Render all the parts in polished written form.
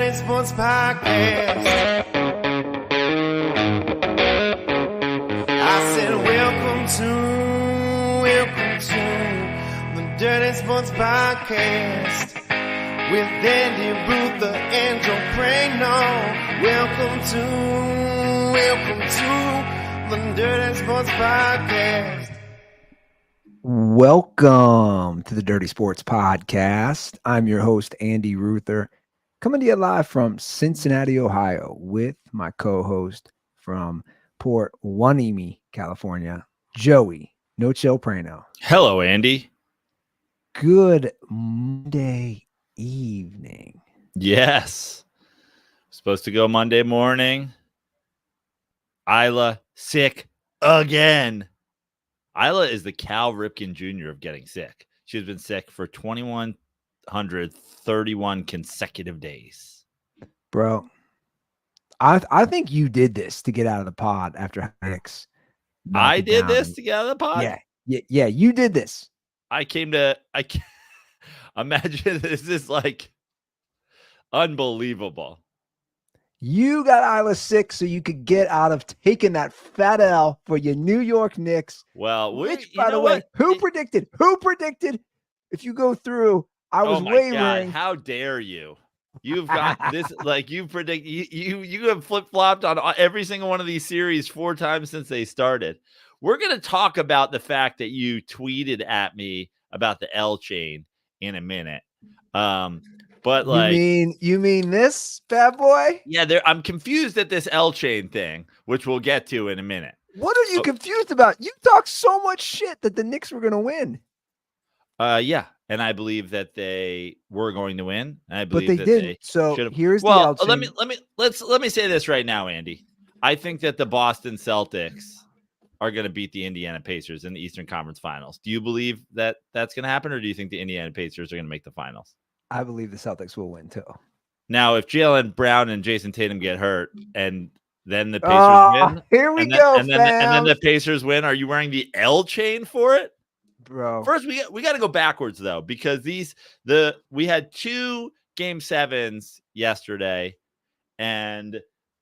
Dirty Sports Podcast. I said, welcome to the Dirty Sports Podcast with Andy, Ruther, and Joe Prano. Welcome to the Dirty Sports Podcast. Welcome to the Dirty Sports Podcast. I'm your host, Andy Ruther, coming to you live from Cincinnati, Ohio, with my co-host from Port Hueneme, California, Joey No Chill Prano. Hello, Andy. Good Monday evening. Yes. Supposed to go Monday morning. Isla sick again. Isla is the Cal Ripken Jr. of getting sick. She's been sick for 2,131 consecutive days. Bro, I think you did this to get out of the pod after Knicks. I did this to get out of the pod? Yeah, you did this. I imagine this is like unbelievable. You got Isla sick so you could get out of taking that fat L for your New York Knicks. Well, which, by the way, who predicted? If you go through, I was wavering. God, how dare you? You've got this, like you predict. You have flip flopped on every single one of these series 4 times since they started. We're gonna talk about the fact that you tweeted at me about the L chain in a minute. But like, you mean this bad boy? Yeah, I'm confused at this L chain thing, which we'll get to in a minute. What are you confused about? You talked so much shit that the Knicks were going to win. Yeah, and I believe that they were going to win. And I believe but they didn't. So here's the L chain. Let me say this right now, Andy. I think that the Boston Celtics are going to beat the Indiana Pacers in the Eastern Conference Finals. Do you believe that that's going to happen, or do you think the Indiana Pacers are going to make the finals? I believe the Celtics will win too. Now, if Jaylen Brown and Jason Tatum get hurt, and then the Pacers win, here we go, and then the Pacers win, are you wearing the L chain for it, bro? First, we got to go backwards though, because we had 2 Game 7s yesterday, and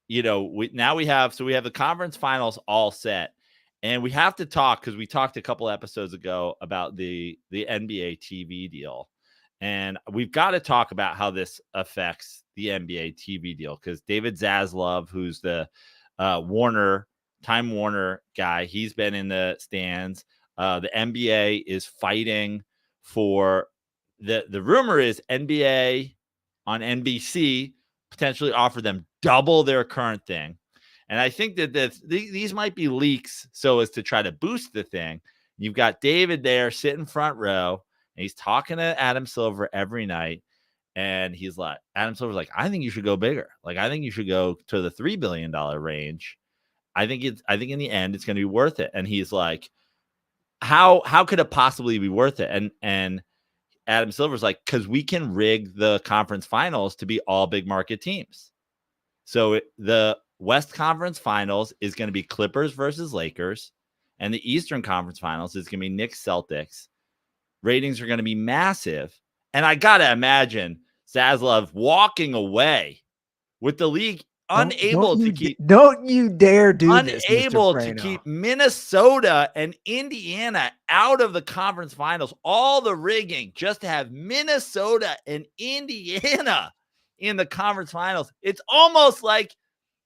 we have the conference finals all set, and we have to talk because we talked a couple episodes ago about the NBA TV deal. And we've got to talk about how this affects the NBA TV deal, because David Zaslav, who's the Time Warner guy, he's been in the stands. The NBA is fighting for the rumor is NBA on NBC potentially offer them double their current thing. And I think that these might be leaks so as to try to boost the thing. You've got David there sitting front row. And he's talking to Adam Silver every night. And he's like, Adam Silver's like, I think you should go bigger. Like, I think you should go to the $3 billion range. I think in the end, it's going to be worth it. And he's like, how could it possibly be worth it? And Adam Silver's like, because we can rig the conference finals to be all big market teams. So the West Conference Finals is going to be Clippers versus Lakers. And the Eastern Conference Finals is going to be Knicks Celtics. Ratings are going to be massive. And I got to imagine Zaslav walking away with the league unable to keep Minnesota and Indiana out of the conference finals. All the rigging just to have Minnesota and Indiana in the conference finals. It's almost like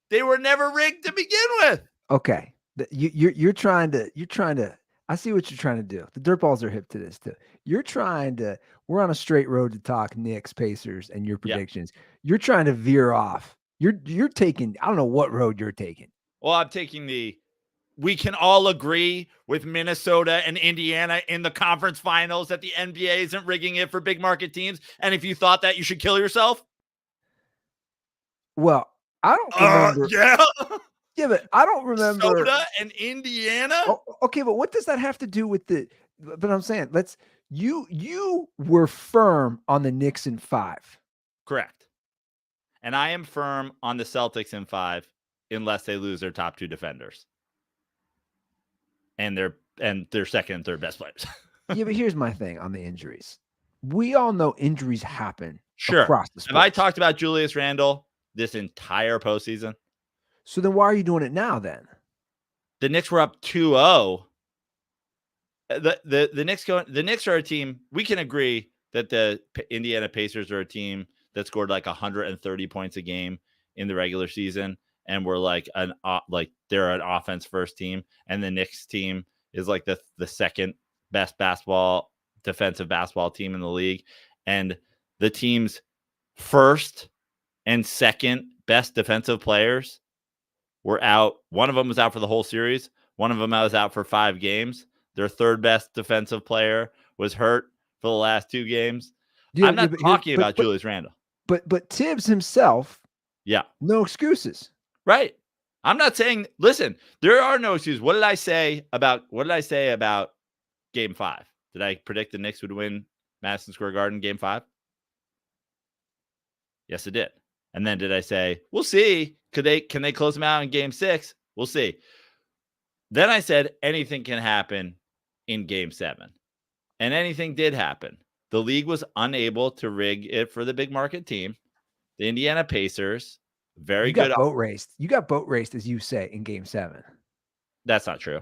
they were never rigged to begin with. Okay. You're trying to I see what you're trying to do. The dirtballs are hip to this too. We're on a straight road to talk Knicks, Pacers, and your predictions. Yep. You're trying to veer off. You're taking, I don't know what road you're taking. Well, I'm taking we can all agree with Minnesota and Indiana in the conference finals that the NBA isn't rigging it for big market teams. And if you thought that, you should kill yourself. Well, I don't remember. Yeah, but I don't remember. Minnesota and Indiana? Oh, okay, but what does that have to do with but I'm saying, you were firm on the Knicks in 5. Correct. And I am firm on the Celtics in 5 unless they lose their top 2 defenders. And their second and third best players. Yeah, but here's my thing on the injuries. We all know injuries happen Sure. across the Have I sports. talked about Julius Randle this entire postseason? So then why are you doing it now then? The Knicks were up 2-0. The Knicks are a team. We can agree that the Indiana Pacers are a team that scored like 130 points a game in the regular season, and we're like they're an offense first team, and the Knicks team is like the second best defensive basketball team in the league, and the team's first and second best defensive players were out. One of them was out for the whole series. One of them was out for 5 games. Their third best defensive player was hurt for the last 2 games. Yeah, I'm not talking about Julius Randle. But Tibbs himself, no excuses. Right. I'm not saying, listen, there are no excuses. What did I say about game 5? Did I predict the Knicks would win Madison Square Garden game 5? Yes, it did. And then did I say, we'll see. Can they close them out in game 6? We'll see. Then I said anything can happen in game 7. And anything did happen. The league was unable to rig it for the big market team. The Indiana Pacers, very good. Boat raced. You got boat raced, as you say, in game 7. That's not true.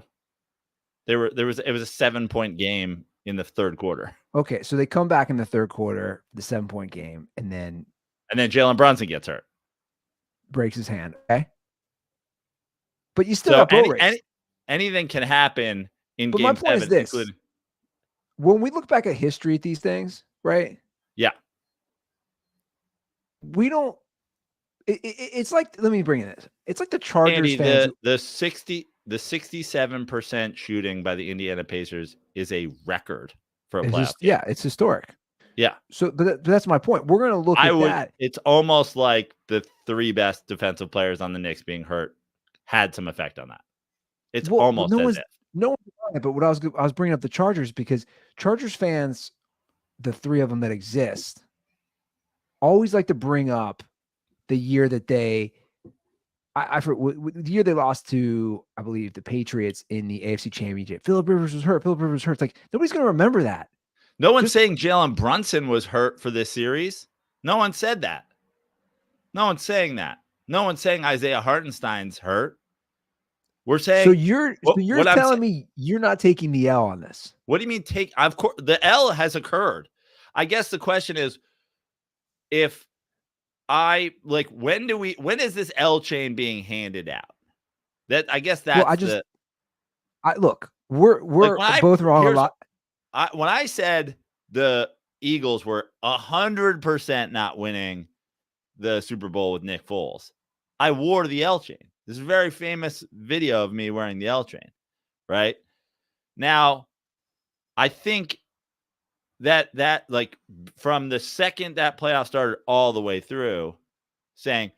It was a 7-point game in the third quarter. Okay, so they come back in the third quarter, the 7-point game, and then Jalen Brunson gets hurt. Breaks his hand. Okay. But you still got boat raced. Anything can happen in but game 7. My point is this. When we look back at history at these things, right? Yeah. We don't it's like, let me bring in this. It's like the Chargers Andy, fans. The 67% shooting by the Indiana Pacers is a record for a playoff game. Yeah, it's historic. Yeah. So, but that's my point. We're going to look at that. It's almost like the 3 best defensive players on the Knicks being hurt had some effect on that. It's almost as if. No one's on it, but what I was bringing up the Chargers because Chargers fans, the 3 of them that exist, always like to bring up the year that the year they lost to, I believe, the Patriots in the AFC Championship. Phillip Rivers was hurt. It's like nobody's going to remember that. No one's saying Jalen Brunson was hurt for this series. No one said that. No one's saying that. No one's saying Isaiah Hartenstein's hurt. We're saying. So you're telling me you're not taking the L on this. What do you mean take? Of course, the L has occurred. I guess the question is, if when is this L chain being handed out? That I guess that's look, we're both wrong a lot. When I said the Eagles were 100% not winning the Super Bowl with Nick Foles, I wore the L chain. This is a very famous video of me wearing the L chain, right? Now, I think that from the second that playoff started all the way through, saying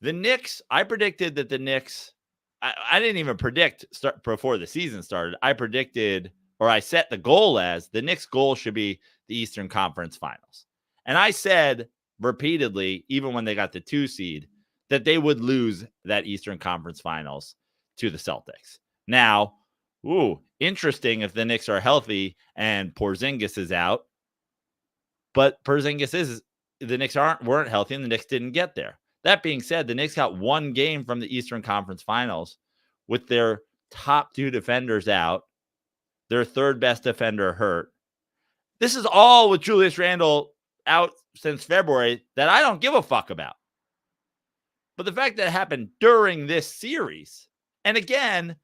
the Knicks, I predicted that the Knicks, I didn't even predict before the season started. I predicted, or I set the goal as the Knicks' goal should be the Eastern Conference Finals. And I said repeatedly, even when they got the 2 seed, that they would lose that Eastern Conference Finals to the Celtics. Now, interesting if the Knicks are healthy and Porzingis is out. But the Knicks weren't healthy and the Knicks didn't get there. That being said, the Knicks got 1 game from the Eastern Conference Finals with their top 2 defenders out, their third best defender hurt. This is all with Julius Randle out since February that I don't give a fuck about. But the fact that it happened during this series, and again,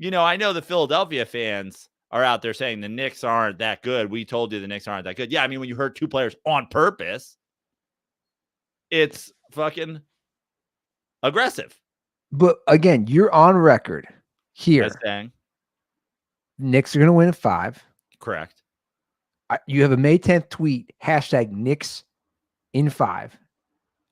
I know the Philadelphia fans are out there saying the Knicks aren't that good. We told you the Knicks aren't that good. Yeah, I mean, when you hurt 2 players on purpose, it's fucking aggressive. But again, you're on record here. Saying Knicks are going to win in 5. Correct. You have a May 10th tweet, #Knicks in 5.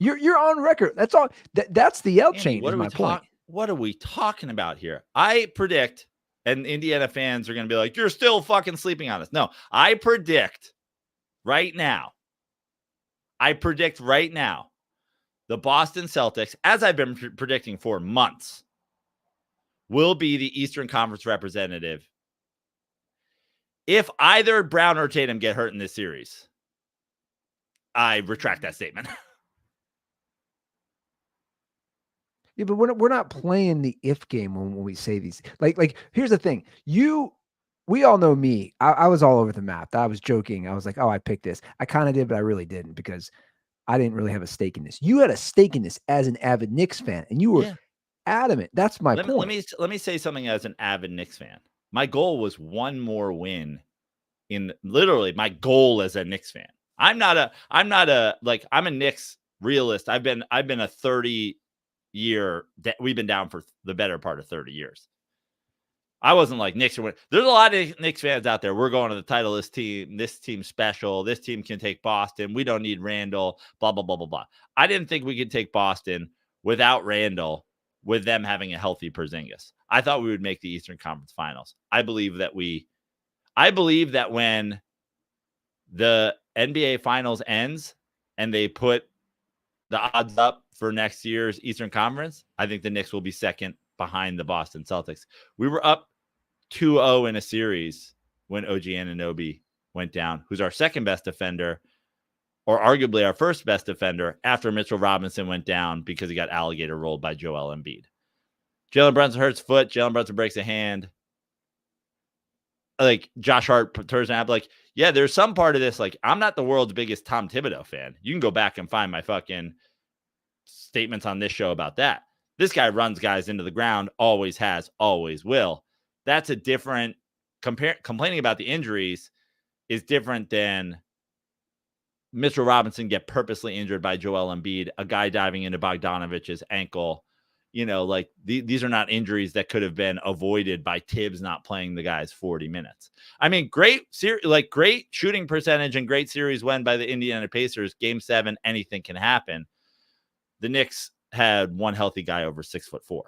You're on record. That's all. That's the L chain. Is my point. What are we talking about here? I predict, and Indiana fans are going to be like, "You're still fucking sleeping on us." No, I predict right now. The Boston Celtics, as I've been predicting for months, will be the Eastern Conference representative if either Brown or Tatum get hurt in this series. I retract that statement. Yeah, but we're not playing the if game when we say these. Like here's the thing. We all know me. I was all over the map. I was joking. I was like, oh, I picked this. I kind of did, but I really didn't because I didn't really have a stake in this. You had a stake in this as an avid Knicks fan, and you were adamant. That's my point. Let me say something as an avid Knicks fan. My goal was one more win. Literally, my goal as a Knicks fan. I'm a Knicks realist. I've been a 30-year. We've been down for the better part of 30 years. I wasn't like Knicks are winning. There's a lot of Knicks fans out there. We're going to the title. This team's special. This team can take Boston. We don't need Randall. Blah blah blah blah blah. I didn't think we could take Boston without Randall, with them having a healthy Porzingis. I thought we would make the Eastern Conference Finals. I believe that when the NBA Finals ends and they put the odds up for next year's Eastern Conference, I think the Knicks will be second behind the Boston Celtics. We were up 2-0 in a series when OG Anunoby went down, who's our second best defender, or arguably our first best defender, after Mitchell Robinson went down because he got alligator rolled by Joel Embiid. Jalen Brunson hurts foot. Jalen Brunson breaks a hand. Like Josh Hart turns out, like, yeah, there's some part of this. Like, I'm not the world's biggest Tom Thibodeau fan. You can go back and find my fucking statements on this show about that. This guy runs guys into the ground, always has, always will. That's a different complaining about the injuries is different than Mitchell Robinson get purposely injured by Joel Embiid, a guy diving into Bogdanovich's ankle. You know, like these are not injuries that could have been avoided by Tibbs not playing the guys 40 minutes. I mean, great shooting percentage and great series win by the Indiana Pacers. Game 7, anything can happen. The Knicks had one healthy guy over 6'4".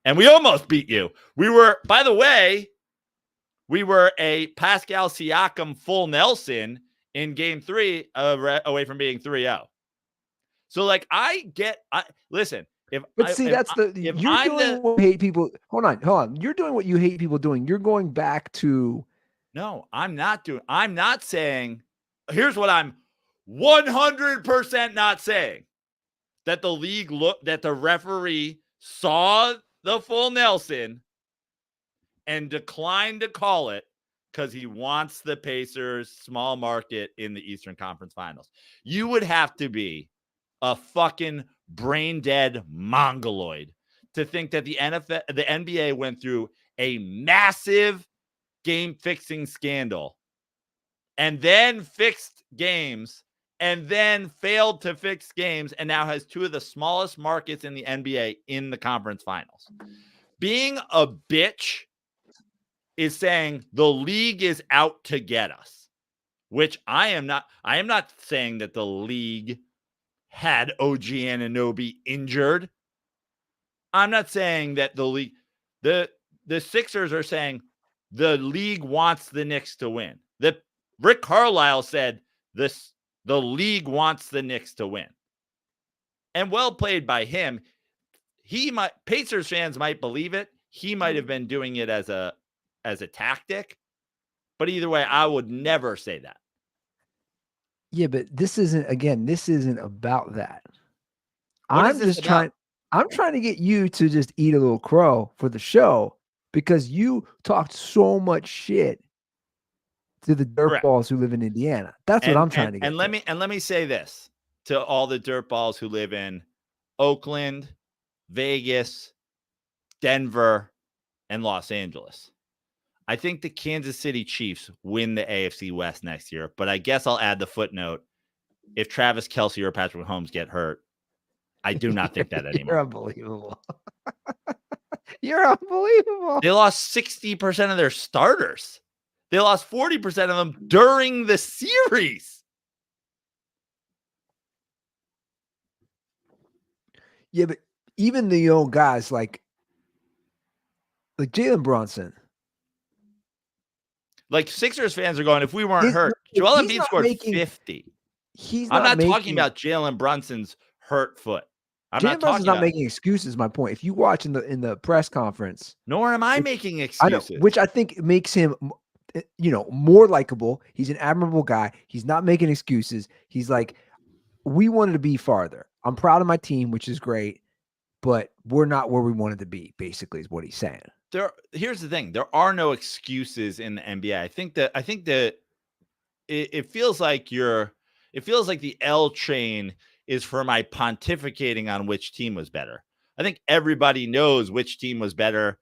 And we almost beat you. We were, by the way, a Pascal Siakam full Nelson in Game 3 away from being 3-0. So, like, listen. You're doing what you hate people. Hold on. You're doing what you hate people doing. You're going back to. No, I'm not doing. I'm not saying. Here's what I'm 100% not saying. That the referee saw the full Nelson and declined to call it because he wants the Pacers small market in the Eastern Conference Finals. You would have to be a fucking brain dead mongoloid to think that the NBA went through a massive game fixing scandal and then fixed games and then failed to fix games and now has two of the smallest markets in the NBA in the conference finals. Being a bitch is saying the league is out to get us, which I am not. I am not saying that the league had OG Anunoby injured. I'm not saying that the league, the Sixers are saying the league wants the Knicks to win. That Rick Carlisle said the league wants the Knicks to win. And well played by him. Pacers fans might believe it. He might have been doing it as a tactic. But either way, I would never say that. Yeah, but this isn't about that. I'm trying to get you to just eat a little crow for the show because you talked so much shit to the dirtballs who live in Indiana. That's what I'm trying to get. And let me say this to all the dirtballs who live in Oakland, Vegas, Denver, and Los Angeles. I think the Kansas City Chiefs win the AFC West next year, but I guess I'll add the footnote. If Travis Kelce or Patrick Mahomes get hurt, I do not think that anymore. You're unbelievable. You're unbelievable. They lost 60% of their starters. They lost 40% of them during the series. Yeah, but even the old guys like Jalen Brunson. Like Sixers fans are going, if we weren't hurt, Joel Embiid scored 50. I'm not talking about Jalen Brunson's hurt foot. Jalen Brunson's not making excuses. My point. If you watch in the press conference, nor am I making excuses. I know, which I think makes him more likable. He's an admirable guy. He's not making excuses. He's like, we wanted to be farther. I'm proud of my team, which is great, but we're not where we wanted to be, basically, is what he's saying. Here's the thing. There are no excuses in the NBA. I think that it feels like the L train is for my pontificating on which team was better. I think everybody knows which team was better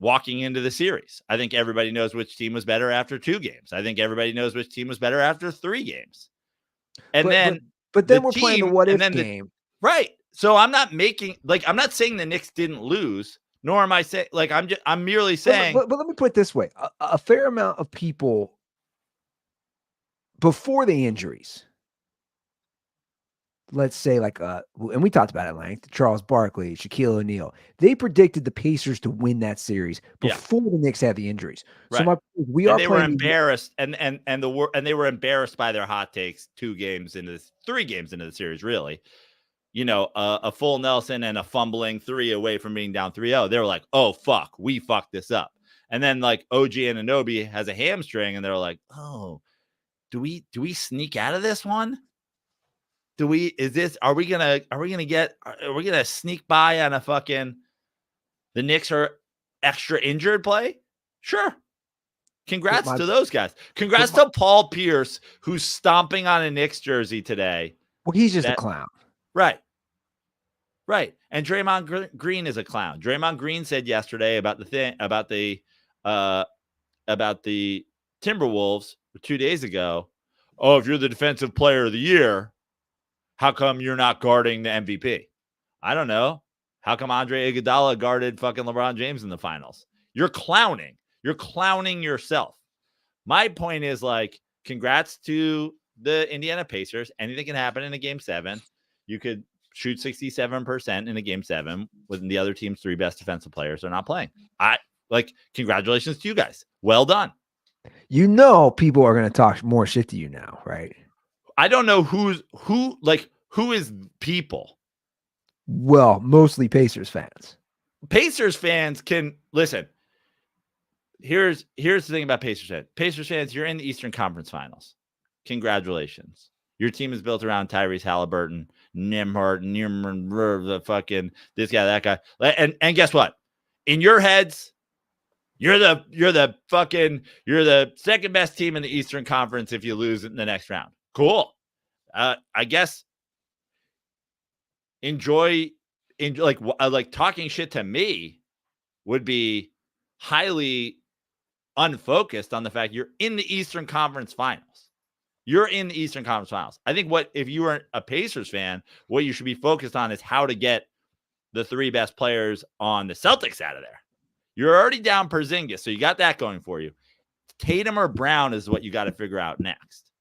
walking into the series. I think everybody knows which team was better after 2 games. I think everybody knows which team was better after 3 games. And but then we're playing the what if game. Right. So I'm not saying the Knicks didn't lose, nor am I saying I'm merely saying. But let me put it this way. A fair amount of people before the injuries, let's say and we talked about it at length, Charles Barkley, Shaquille O'Neal, they predicted the Pacers to win that series before the Knicks had the injuries. Right. So they were embarrassed and they were embarrassed by their hot takes 3 games into the series, really. A full Nelson and a fumbling 3 away from being down 3-0. They were like, oh fuck, we fucked this up. And then like OG Anunoby has a hamstring and they're like, oh, do we sneak out of this one? Are we gonna sneak by on a fucking the Knicks are extra injured play? Sure. Congrats to those guys. Congrats to Paul Pierce, who's stomping on a Knicks jersey today. Well, he's just a clown. Right. And Draymond Green is a clown. Draymond Green said yesterday about the Timberwolves 2 days ago, oh, if you're the defensive player of the year, how come you're not guarding the MVP? I don't know. How come Andre Iguodala guarded fucking LeBron James in the finals? You're clowning. You're clowning yourself. My point is congrats to the Indiana Pacers. Anything can happen in a game 7. You could shoot 67% in a game 7 when the other team's 3 best defensive players are not playing. Congratulations to you guys. Well done. People are going to talk more shit to you now, right? I don't know who is people. Well, mostly Pacers fans. Pacers fans can listen. Here's the thing about Pacers fans. Pacers fans, you're in the Eastern Conference Finals. Congratulations. Your team is built around Tyrese Halliburton, Nimhart, the fucking this guy, that guy. And guess what? In your heads, you're the second best team in the Eastern Conference if you lose in the next round. Cool. I guess enjoy talking shit to me would be highly unfocused on the fact you're in the Eastern Conference Finals. You're in the Eastern Conference Finals. I think if you were a Pacers fan, what you should be focused on is how to get the 3 best players on the Celtics out of there. You're already down Porzingis, so you got that going for you. Tatum or Brown is what you got to figure out next.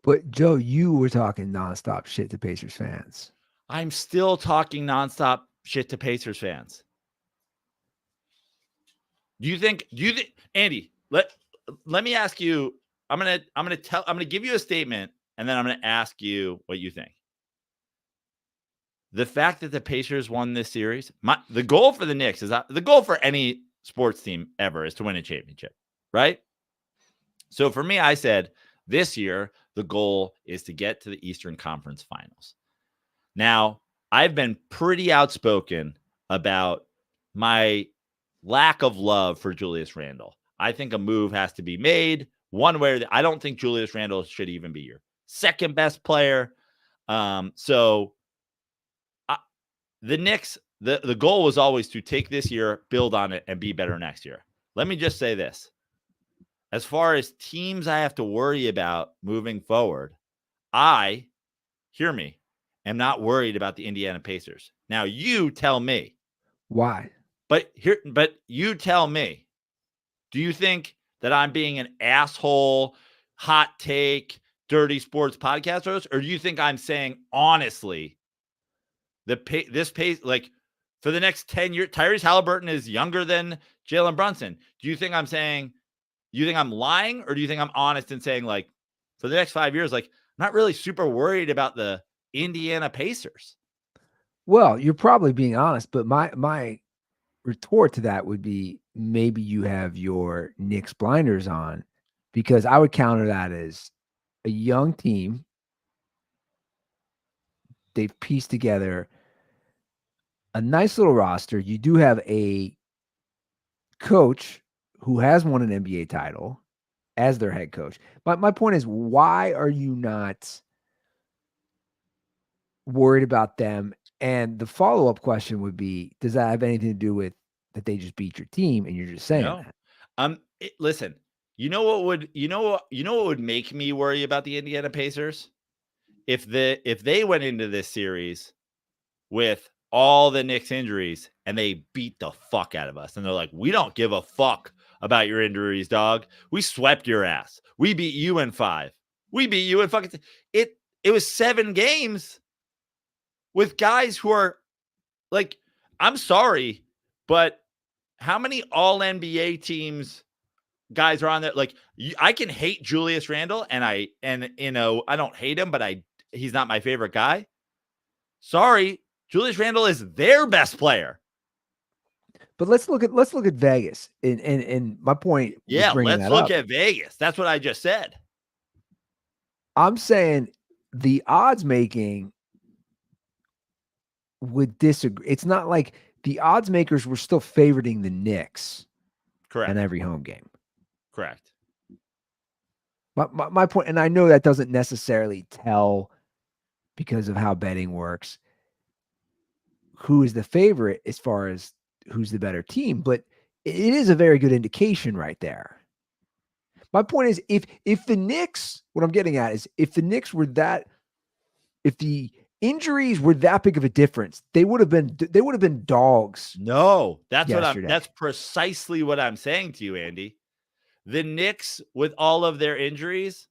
But Joe, you were talking nonstop shit to Pacers fans. I'm still talking nonstop shit to Pacers fans. Do you think, Andy, let me ask you, I'm going to give you a statement and then I'm going to ask you what you think. The fact that the Pacers won this series, the goal for the Knicks the goal for any sports team ever is to win a championship, right? So for me, I said this year, the goal is to get to the Eastern Conference Finals. Now, I've been pretty outspoken about my lack of love for Julius Randle. I think a move has to be made one way. I don't think Julius Randle should even be your second best player. The Knicks, the goal was always to take this year, build on it, and be better next year. Let me just say this. As far as teams I have to worry about moving forward, am not worried about the Indiana Pacers. Now, you tell me. Why? But you tell me. Do you think that I'm being an asshole, hot take, dirty sports podcast host? Or do you think I'm saying honestly, this pace, for the next 10 years, Tyrese Halliburton is younger than Jalen Brunson. Do you think I'm saying, you think I'm lying? Or do you think I'm honest in saying, for the next 5 years, I'm not really super worried about the Indiana Pacers? Well, you're probably being honest, but my retort to that would be maybe you have your Knicks blinders on, because I would counter that as a young team. They've pieced together a nice little roster. You do have a coach who has won an NBA title as their head coach. But my point is, why are you not worried about them? And the follow-up question would be, does that have anything to do with that they just beat your team and you're just saying No. that? Listen, you know what would make me worry about the Indiana Pacers? If they went into this series with all the Knicks injuries and they beat the fuck out of us, and they're like, we don't give a fuck about your injuries, dog. We swept your ass. We beat you in 5. We beat you in fucking it. It was 7 games with guys who are like, I'm sorry, but how many all NBA teams guys are on there? Like, I can hate Julius Randle, and I don't hate him, but he's not my favorite guy. Sorry, Julius Randle is their best player. But let's look at Vegas. And my point was Yeah, bringing let's that look up. at Vegas. That's what I just said. I'm saying the odds making would disagree. It's not like the odds makers were still favoriting the Knicks Correct. in every home game. Correct. My point, and I know that doesn't necessarily tell, because of how betting works, who is the favorite as far as who's the better team, but it is a very good indication right there. My point is, if the Knicks, what I'm getting at is, if the Knicks were that, if the injuries were that big of a difference, they would have been dogs. No, yesterday. That's precisely what I'm saying to you, Andy. The Knicks, with all of their injuries,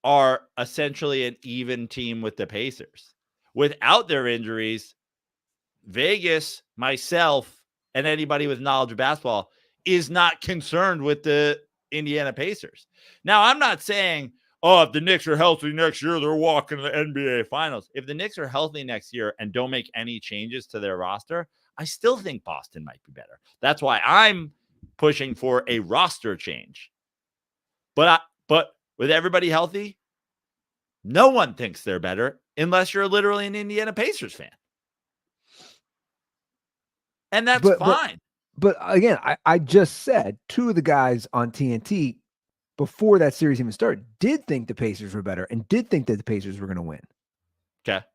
are essentially an even team with the Pacers. Without their injuries, Vegas, myself, and anybody with knowledge of basketball is not concerned with the Indiana Pacers. Now, I'm not saying, oh, if the Knicks are healthy next year, they're walking the NBA Finals. If the Knicks are healthy next year and don't make any changes to their roster, I still think Boston might be better. That's why I'm pushing for a roster change. But with everybody healthy, no one thinks they're better unless you're literally an Indiana Pacers fan. And that's fine. But again, I just said 2 of the guys on TNT before that series even started did think the Pacers were better and did think that the Pacers were going to win. Okay.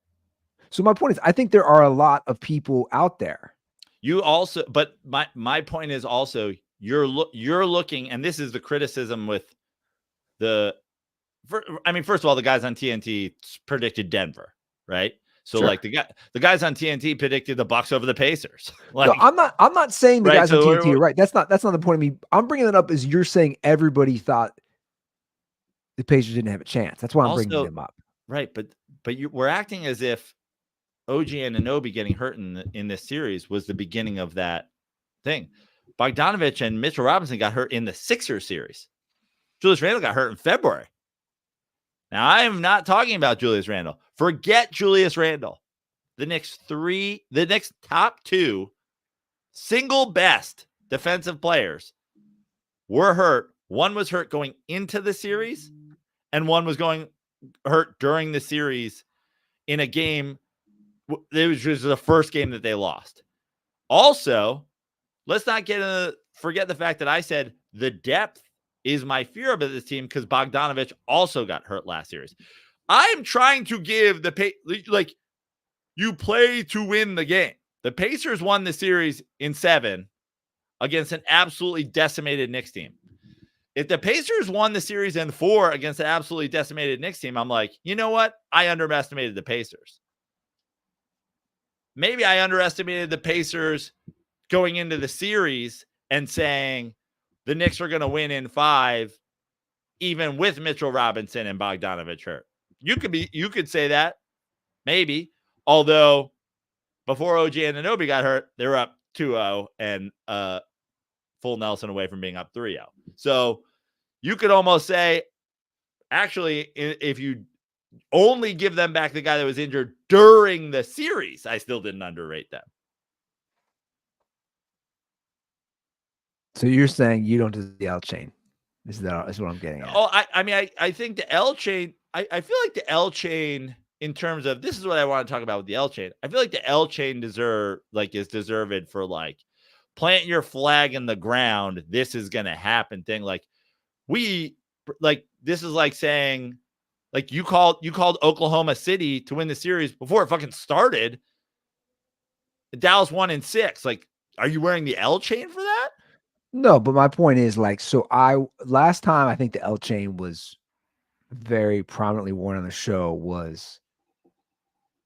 So my point is, I think there are a lot of people out there. You also, but my point is also, you're looking, and this is the criticism with first of all, the guys on TNT predicted Denver, right? So Sure. like the guys on TNT predicted the Bucks over the Pacers. No, I'm not saying the guys on TNT are right. That's not the point of me. I'm bringing it up as you're saying everybody thought the Pacers didn't have a chance. That's why I'm bringing them up. Right, but we're acting as if OG Anunoby getting hurt in this series was the beginning of that thing. Bogdanovich and Mitchell Robinson got hurt in the Sixers series. Julius Randle got hurt in February. Now, I am not talking about Julius Randle. Forget Julius Randle. The next top 2 single best defensive players were hurt. One was hurt going into the series, and one was hurt during the series in a game. It was just the first game that they lost. Also, let's not forget the fact that I said the depth is my fear about this team, because Bogdanovich also got hurt last series. I'm trying to give you play to win the game. The Pacers won the series in 7 against an absolutely decimated Knicks team. If the Pacers won the series in 4 against an absolutely decimated Knicks team, I'm like, you know what? I underestimated the Pacers. Maybe I underestimated the Pacers going into the series and saying the Knicks are going to win in 5, even with Mitchell Robinson and Bogdanovich hurt. You could say that, maybe. Although before OG Anunoby got hurt, they were up 2-0 and full Nelson away from being up 3-0. So you could almost say, actually, if you only give them back the guy that was injured during the series, I still didn't underrate them. So you're saying you don't do the L chain? Is what I'm getting at? Oh, I think the L chain. I feel like the L chain, in terms of, this is what I want to talk about with the L chain. I feel like the L chain is deserved for like, plant your flag in the ground. This is gonna happen thing. Like this is like saying, like, you called Oklahoma City to win the series before it fucking started. Dallas won in 6. Like, are you wearing the L chain for that? No, but my point is, like, so last time I think the L chain was very prominently worn on the show was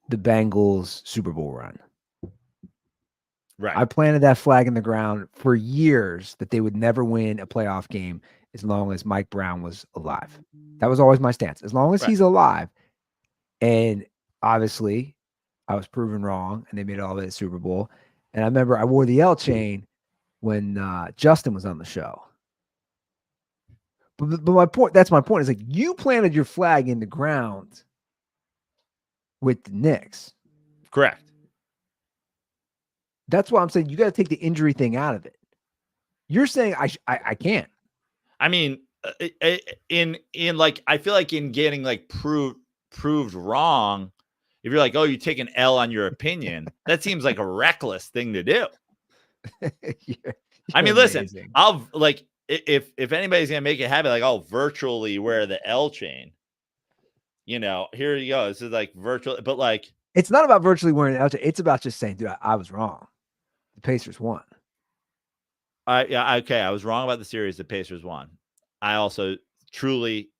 the Bengals Super Bowl run. Right. I planted that flag in the ground for years that they would never win a playoff game as long as Mike Brown was alive. That was always my stance. As long as he's alive. And obviously, I was proven wrong, and they made it all the way to the Super Bowl. And I remember I wore the L chain when Justin was on the show. But that's my point, is like, you planted your flag in the ground with the Knicks. Correct. That's why I'm saying you got to take the injury thing out of it. You're saying I can't. I mean, in like, I feel like in getting like proved wrong, if you're like, oh, you take an L on your opinion, that seems like a reckless thing to do. I mean, listen, I'll like, if anybody's gonna make it happen, like, I'll virtually wear the L chain. You know, here you go. This is like virtual, but like, it's not about virtually wearing the L chain. It's about just saying, dude, I was wrong. The Pacers won. Okay, I was wrong about the series. The Pacers won. I also truly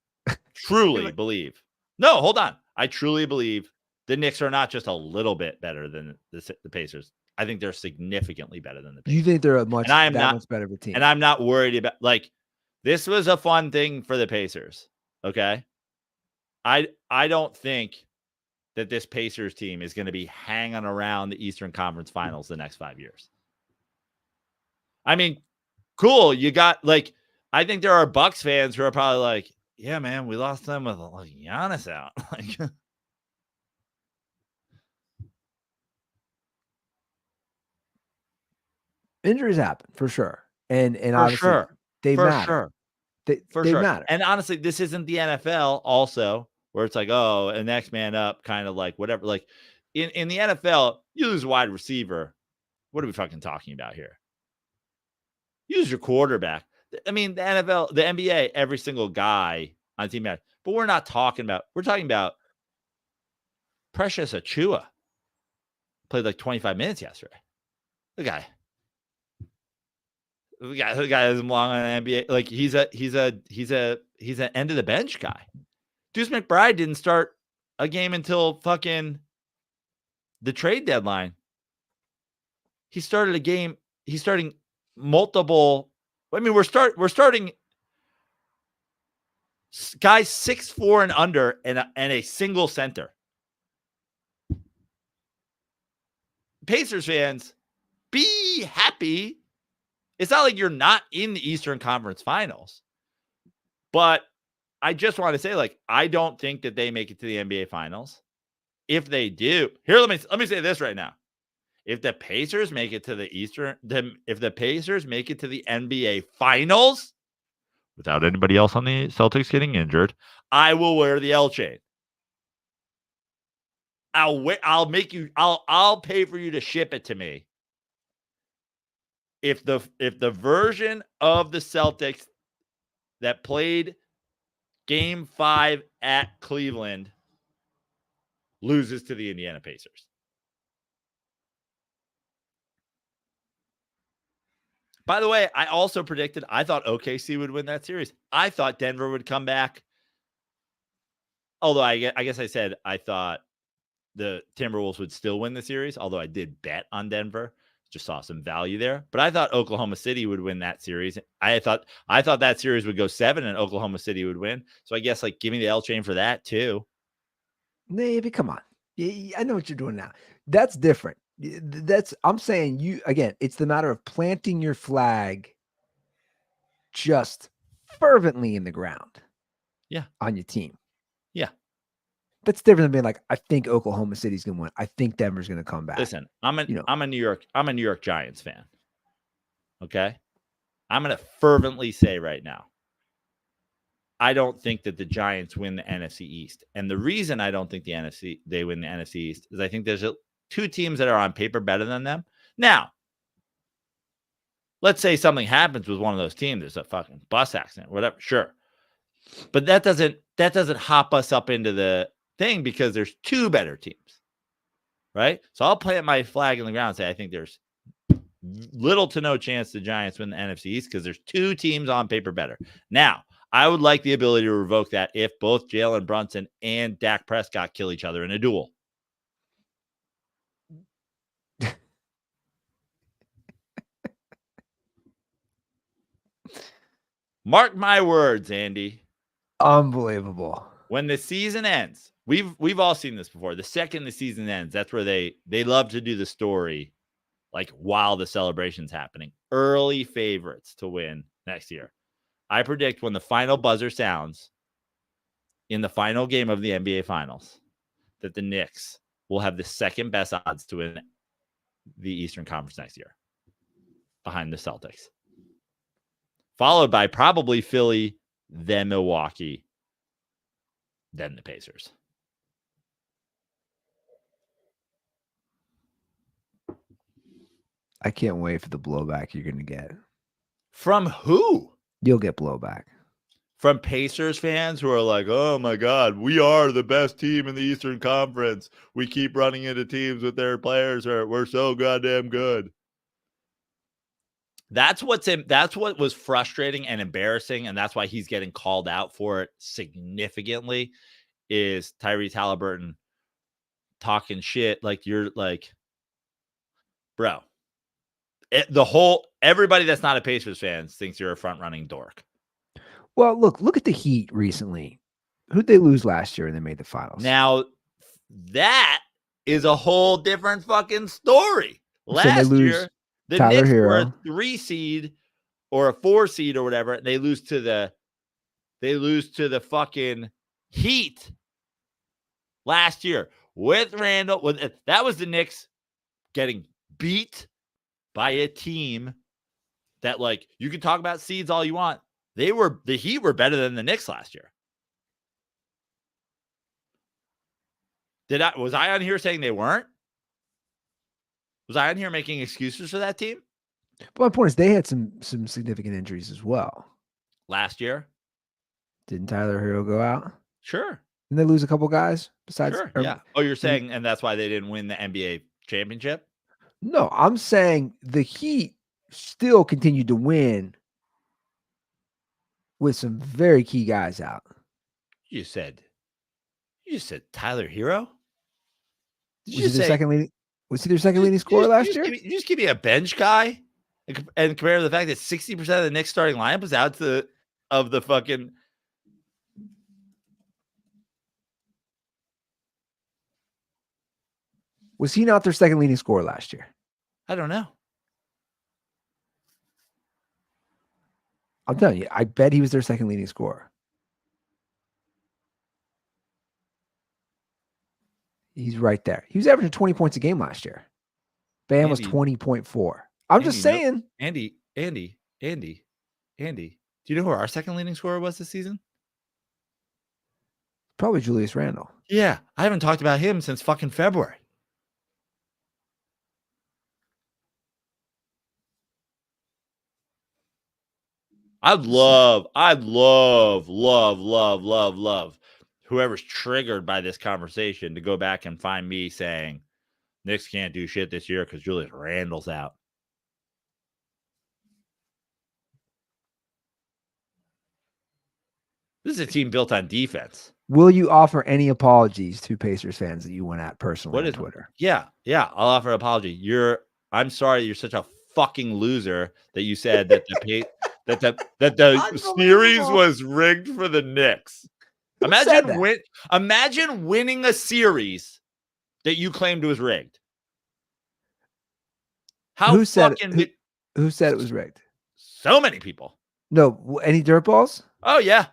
believe. No, hold on. I truly believe the Knicks are not just a little bit better than the Pacers. I think they're significantly better than the Pacers. You think they're much better of a team? And I'm not worried about, like, this was a fun thing for the Pacers. Okay, I don't think that this Pacers team is going to be hanging around the Eastern Conference Finals the next 5 years. I mean, cool. You got, like, I think there are Bucks fans who are probably like, yeah, man, we lost them with like Giannis out. Like, injuries happen for sure, and obviously they matter. They matter. And honestly, this isn't the NFL also, where it's like, oh, a next man up, kind of like whatever. Like, in the NFL, you lose a wide receiver. What are we fucking talking about here? Use your quarterback. I mean, the NFL, the NBA, every single guy on team matters. But we're talking about Precious Achua. Played like 25 minutes yesterday. The guy doesn't belong on the NBA. Like, he's an end of the bench guy. Deuce McBride didn't start a game until fucking the trade deadline. He started a game. He's starting multiple. I mean, we're starting guys 6'4" and under, and a single center. Pacers fans, be happy. It's not like you're not in the Eastern Conference Finals, but I just want to say, like, I don't think that they make it to the NBA Finals. If they do, here, let me say this right now. If the Pacers make it to the NBA Finals without anybody else on the Celtics getting injured, I will wear the L chain. I'll pay for you to ship it to me. If the version of the Celtics that played Game 5 at Cleveland loses to the Indiana Pacers. By the way, I also predicted, I thought OKC would win that series. I thought Denver would come back. Although I guess I said I thought the Timberwolves would still win the series, although I did bet on Denver. Just saw some value there. But I thought Oklahoma City would win that series. I thought that series would go 7 and Oklahoma City would win. So I guess, like, give me the L chain for that too. Navy, come on. I know what you're doing now. That's different. I'm saying, you, again, it's the matter of planting your flag just fervently in the ground. Yeah. On your team. Yeah. That's different than being like, I think Oklahoma City's gonna win. I think Denver's gonna come back. Listen, I'm a New York Giants fan. Okay. I'm going to fervently say right now, I don't think that the Giants win the NFC East. And the reason I don't think they win the NFC East is I think there's two teams that are on paper better than them. Now, let's say something happens with one of those teams. There's a fucking bus accident, whatever. Sure. But that doesn't hop us up into the thing because there's two better teams. Right? So I'll plant my flag in the ground and say I think there's little to no chance the Giants win the NFC East because there's two teams on paper better. Now, I would like the ability to revoke that if both Jalen Brunson and Dak Prescott kill each other in a duel. Mark my words, Andy. Unbelievable. When the season ends, we've all seen this before. The second the season ends, that's where they love to do the story like while the celebration's happening. Early favorites to win next year. I predict when the final buzzer sounds in the final game of the NBA Finals that the Knicks will have the second best odds to win the Eastern Conference next year behind the Celtics. Followed by probably Philly, then Milwaukee, then the Pacers. I can't wait for the blowback you're going to get. From who? You'll get blowback. From Pacers fans who are like, oh my God, we are the best team in the Eastern Conference. We keep running into teams with their players. We're so goddamn good. That's what was frustrating and embarrassing, and that's why he's getting called out for it significantly, is Tyrese Halliburton talking shit like you're like, bro. Everybody that's not a Pacers fan thinks you're a front-running dork. Well, look at the Heat recently. Who'd they lose last year and they made the finals? Now, that is a whole different fucking story. Last year, the Knicks were a 3 seed or a 4 seed or whatever. They lose to the fucking Heat last year with Randall. That was the Knicks getting beat by a team that, like, you can talk about seeds all you want. The Heat were better than the Knicks last year. Was I on here saying they weren't? Was I on here making excuses for that team? But my point is they had some significant injuries as well. Last year? Didn't Tyler Hero go out? Sure. Didn't they lose a couple guys besides? Sure, yeah. Oh, you're saying, and that's why they didn't win the NBA championship? No, I'm saying the Heat still continued to win with some very key guys out. You said Tyler Hero? Was he their second leading scorer last year? You just give me a bench guy and compare to the fact that 60% of the Knicks starting lineup was out of the fucking. Was he not their second leading scorer last year? I don't know. I'm telling you, I bet he was their second leading scorer. He's right there. He was averaging 20 points a game last year. Bam was 20.4. I'm just saying. Andy. Do you know who our second leading scorer was this season? Probably Julius Randle. Yeah. I haven't talked about him since fucking February. I'd love whoever's triggered by this conversation to go back and find me saying Knicks can't do shit this year because Julius Randle's out. This is a team built on defense. Will you offer any apologies to Pacers fans that you went at personally on Twitter? Yeah, I'll offer an apology. I'm sorry you're such a fucking loser that you said that the series was rigged for the Knicks. Imagine winning a series that you claimed was rigged. Who said it was rigged? So many people. No, any dirtballs? Oh yeah,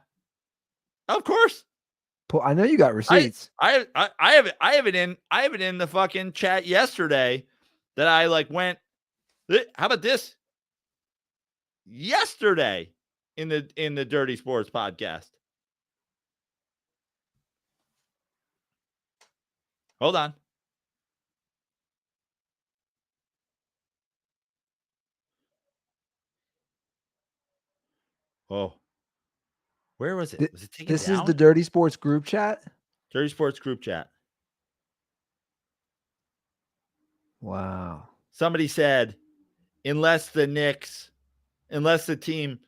of course. I know you got receipts. I have it in the fucking chat yesterday that I went. How about this? yesterday in the Dirty Sports podcast. Hold on. Oh, where was it? Was it taken This down? is the Dirty Sports group chat? Dirty Sports group chat. Wow. Somebody said, unless the team.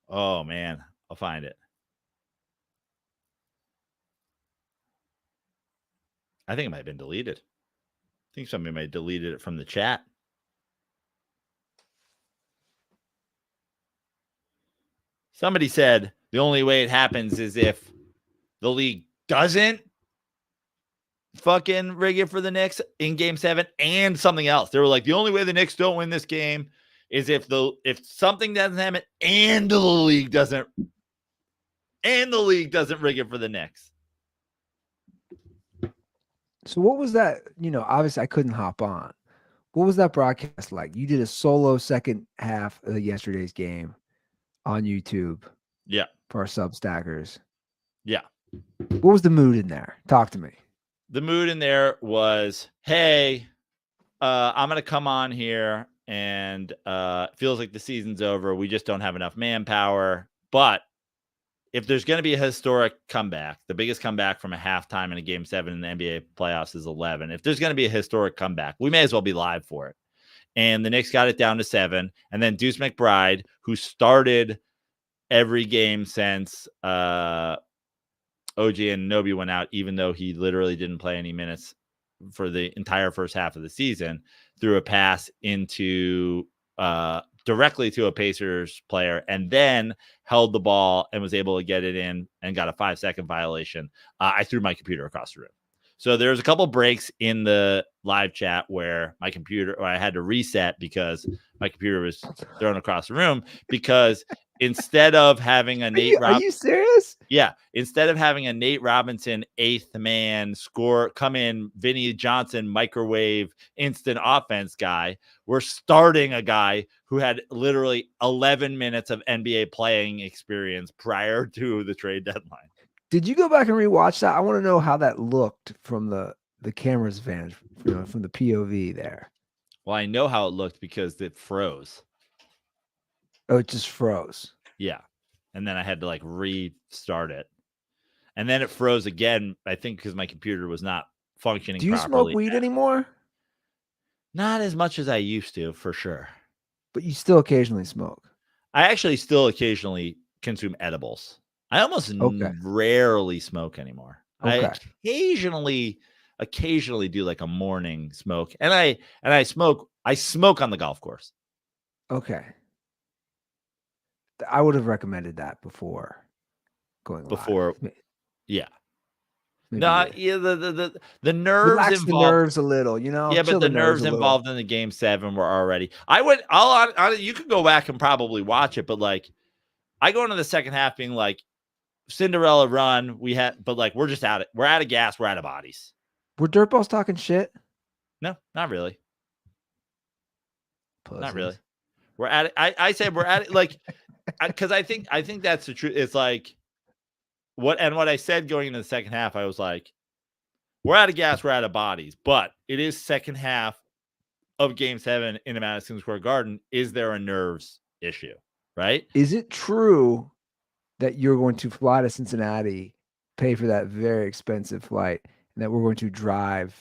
Oh, man. I'll find it. I think it might have been deleted. I think somebody might have deleted it from the chat. Somebody said the only way it happens is if the league doesn't fucking rig it for the Knicks in game 7 and something else. They were like, the only way the Knicks don't win this game is if something doesn't happen and the league doesn't rig it for the Knicks. So what was that? Obviously I couldn't hop on. What was that broadcast like? You did a solo second half of yesterday's game on YouTube. Yeah. For our Substackers. Yeah. What was the mood in there? Talk to me. The mood in there was, hey, I'm going to come on here and it feels like the season's over. We just don't have enough manpower. But if there's going to be a historic comeback, the biggest comeback from a halftime in a game 7 in the NBA playoffs is 11. If there's going to be a historic comeback, we may as well be live for it. And the Knicks got it down to 7. And then Deuce McBride, who started every game since OG Anunoby went out, even though he literally didn't play any minutes for the entire first half of the season, threw a pass into directly to a Pacers player and then held the ball and was able to get it in and got a 5-second violation. I threw my computer across the room. So there's a couple breaks in the live chat where I had to reset because my computer was thrown across the room because instead of having a Are you serious? Yeah. Instead of having a Nate Robinson 8th man score, come in, Vinny Johnson microwave instant offense guy, we're starting a guy who had literally 11 minutes of NBA playing experience prior to the trade deadline. Did you go back and rewatch that? I want to know how that looked from the camera's vantage, from the POV there. Well, I know how it looked because it froze. Oh, it just froze. Yeah. And then I had to restart it. And then it froze again, I think because my computer was not functioning properly. Do you smoke weed anymore? Not as much as I used to, for sure. But you still occasionally smoke. I actually still occasionally consume edibles. I almost rarely smoke anymore. Okay. I occasionally do a morning smoke. And I smoke on the golf course. Okay. I would have recommended that before going live. Yeah. No, yeah, the nerves relax involved, the nerves a little, Yeah, but the nerves involved in the game 7 were already. You could go back and probably watch it, but I go into the second half being Cinderella run. But we're just out of gas. We're out of bodies. Were dirtballs talking shit? No, not really. Pussies. Not really. We're at it. I said we're at it because I think that's the truth. It's what I said going into the second half, I was we're out of gas, we're out of bodies, but it is second half of game 7 in the Madison Square Garden. Is there a nerves issue, right? Is it true that you're going to fly to Cincinnati, pay for that very expensive flight, and that we're going to drive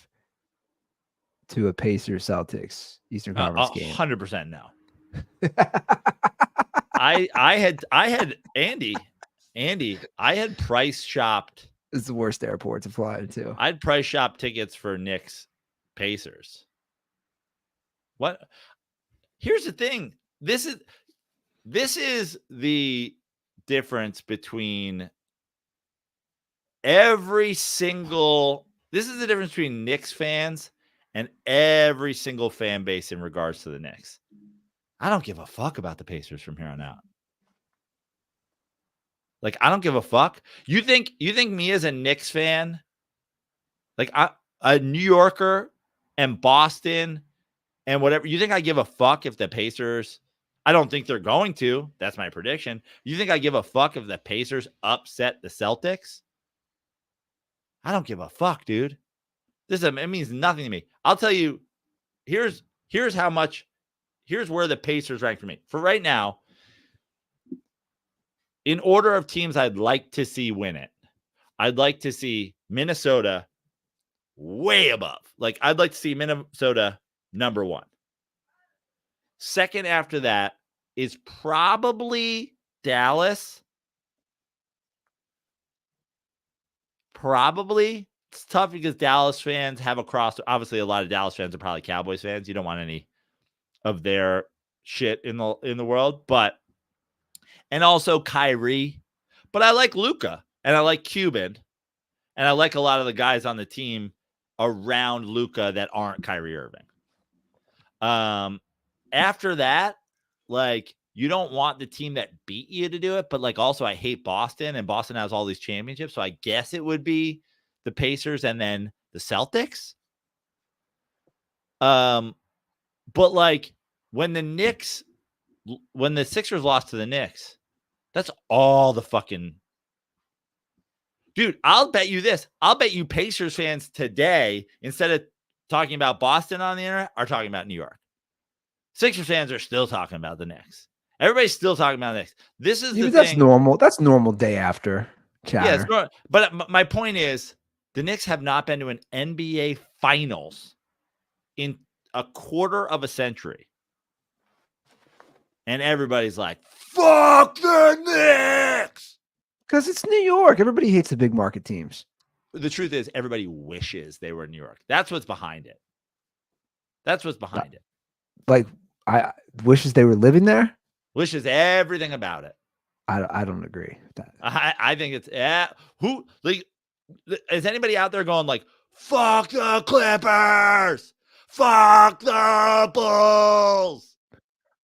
to a Pacers Celtics Eastern Conference game? 100% no. I had Andy, I had price shopped. It's the worst airport to fly into. I'd price shop tickets for Knicks Pacers. What? Here's the thing. This is the difference between this is the difference between Knicks fans and every single fan base in regards to the Knicks. I don't give a fuck about the Pacers from here on out. I don't give a fuck. You think me as a Knicks fan, a New Yorker and Boston and whatever, you think I give a fuck if the Pacers? I don't think they're going to. That's my prediction. You think I give a fuck if the Pacers upset the Celtics? I don't give a fuck, dude. It means nothing to me. I'll tell you, here's where the Pacers rank for me. For right now, in order of teams I'd like to see win it, I'd like to see Minnesota way above. Like, I'd like to see Minnesota number 1. Second after that is probably Dallas. Probably. It's tough because Dallas fans have a cross. Obviously, a lot of Dallas fans are probably Cowboys fans. You don't want any of their shit in the world. And also Kyrie. But I like Luka, and I like Cuban, and I like a lot of the guys on the team around Luka that aren't Kyrie Irving. After that, like, you don't want the team that beat you to do it, but like, also I hate Boston, and Boston has all these championships. So I guess it would be the Pacers and then the Celtics. But like, when the Sixers lost to the Knicks, that's all the fucking dude. I'll bet you this. I'll bet you Pacers fans today, instead of talking about Boston on the internet, are talking about New York. Sixers fans are still talking about the Knicks. Everybody's still talking about the Knicks. This is the thing. That's normal. That's normal day after chatter. Yeah, it's normal. But my point is, the Knicks have not been to an NBA Finals in a quarter of a century. And everybody's like, fuck the Knicks! Because it's New York. Everybody hates the big market teams. The truth is, everybody wishes they were in New York. That's what's behind it. That's what's behind it. Like, I wishes they were living there? Wishes everything about it. I don't agree with that. I think it's who, like, is anybody out there going like, fuck the Clippers, fuck the Bulls?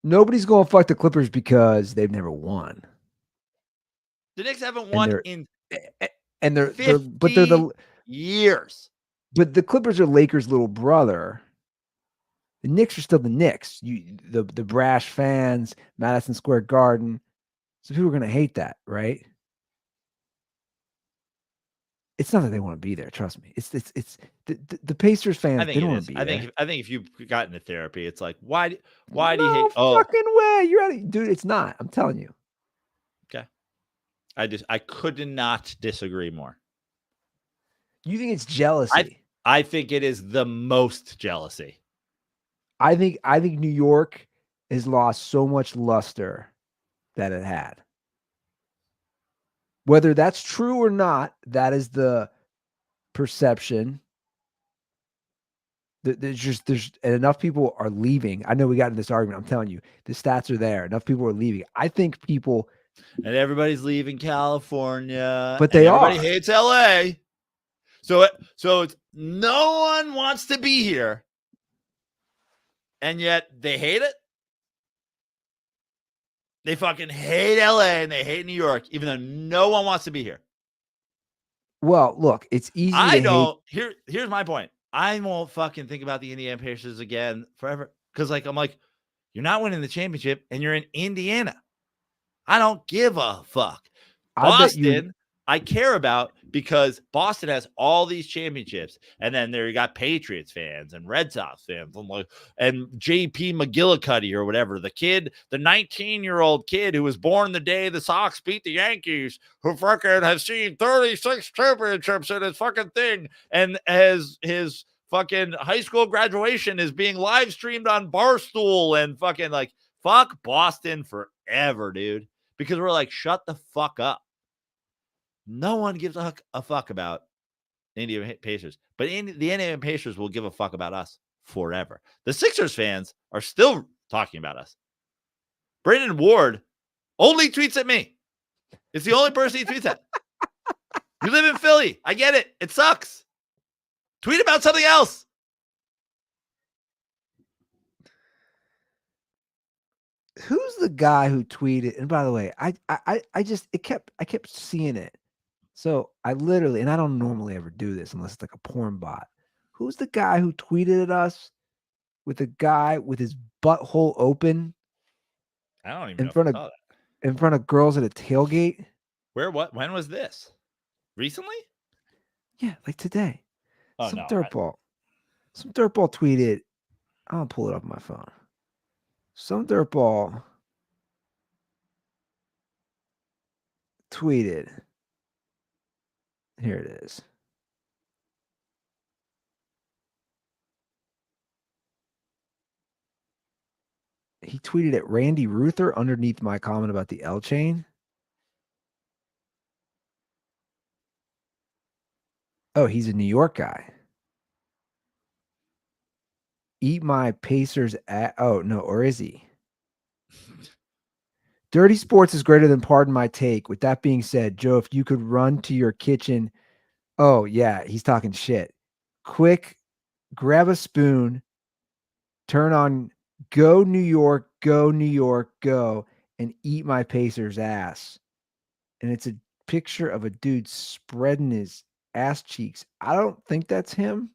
Nobody's going to fuck the Clippers because they've never won. The Knicks haven't won in they're 50 years. But the Clippers are Lakers' little brother. The Knicks are still the Knicks. The brash fans, Madison Square Garden. So people are going to hate that, right? It's not that they want to be there. Trust me. It's the Pacers fans. They don't want to be there. I think if you've gotten to therapy, it's like, why do you hate? Oh, fucking way! You're out of, dude. It's not. I'm telling you. Okay. I could not disagree more. You think it's jealousy? I think it is the most jealousy. I think New York has lost so much luster that it had. Whether that's true or not, that is the perception. There's enough people are leaving. I know we got into this argument. I'm telling you, the stats are there. Enough people are leaving. I think people, and everybody's leaving California, but everybody hates LA. So it's no one wants to be here. And yet they hate it. They fucking hate LA and they hate New York, even though no one wants to be here. Well, look, it's easy. Here's my point. I won't fucking think about the Indiana Pacers again forever. Because I'm like, you're not winning the championship and you're in Indiana. I don't give a fuck. Boston, I care about because Boston has all these championships. And then there you got Patriots fans and Red Sox fans and JP McGillicuddy or whatever. The 19-year-old kid who was born the day the Sox beat the Yankees, who fucking has seen 36 championships in his fucking thing. And as his fucking high school graduation is being live streamed on Barstool and fucking fuck Boston forever, dude. Because we're like, shut the fuck up. No one gives a fuck about the Indiana Pacers, but the Indiana Pacers will give a fuck about us forever. The Sixers fans are still talking about us. Brandon Ward only tweets at me. It's the only person he tweets at. You live in Philly. I get it. It sucks. Tweet about something else. Who's the guy who tweeted? And by the way, I kept seeing it. So I literally, and I don't normally ever do this unless it's like a porn bot. Who's the guy who tweeted at us with a guy with his butthole open I don't even in know if front I of saw that. in front of girls at a tailgate. Where? What? When was this? Recently? Yeah, like today. Oh Some no. dirtball tweeted. I'll pull it up on my phone. Some dirtball tweeted. Here it is. He tweeted at Randy Ruther underneath my comment about the L chain. Oh, he's a New York guy. Eat my Pacers at. Oh, no, or is he? Dirty Sports is greater than Pardon My Take. With that being said, Joe, if you could run to your kitchen. Oh, yeah, he's talking shit. Quick, grab a spoon, turn on Go New York, go, and eat my Pacers ass. And it's a picture of a dude spreading his ass cheeks. I don't think that's him.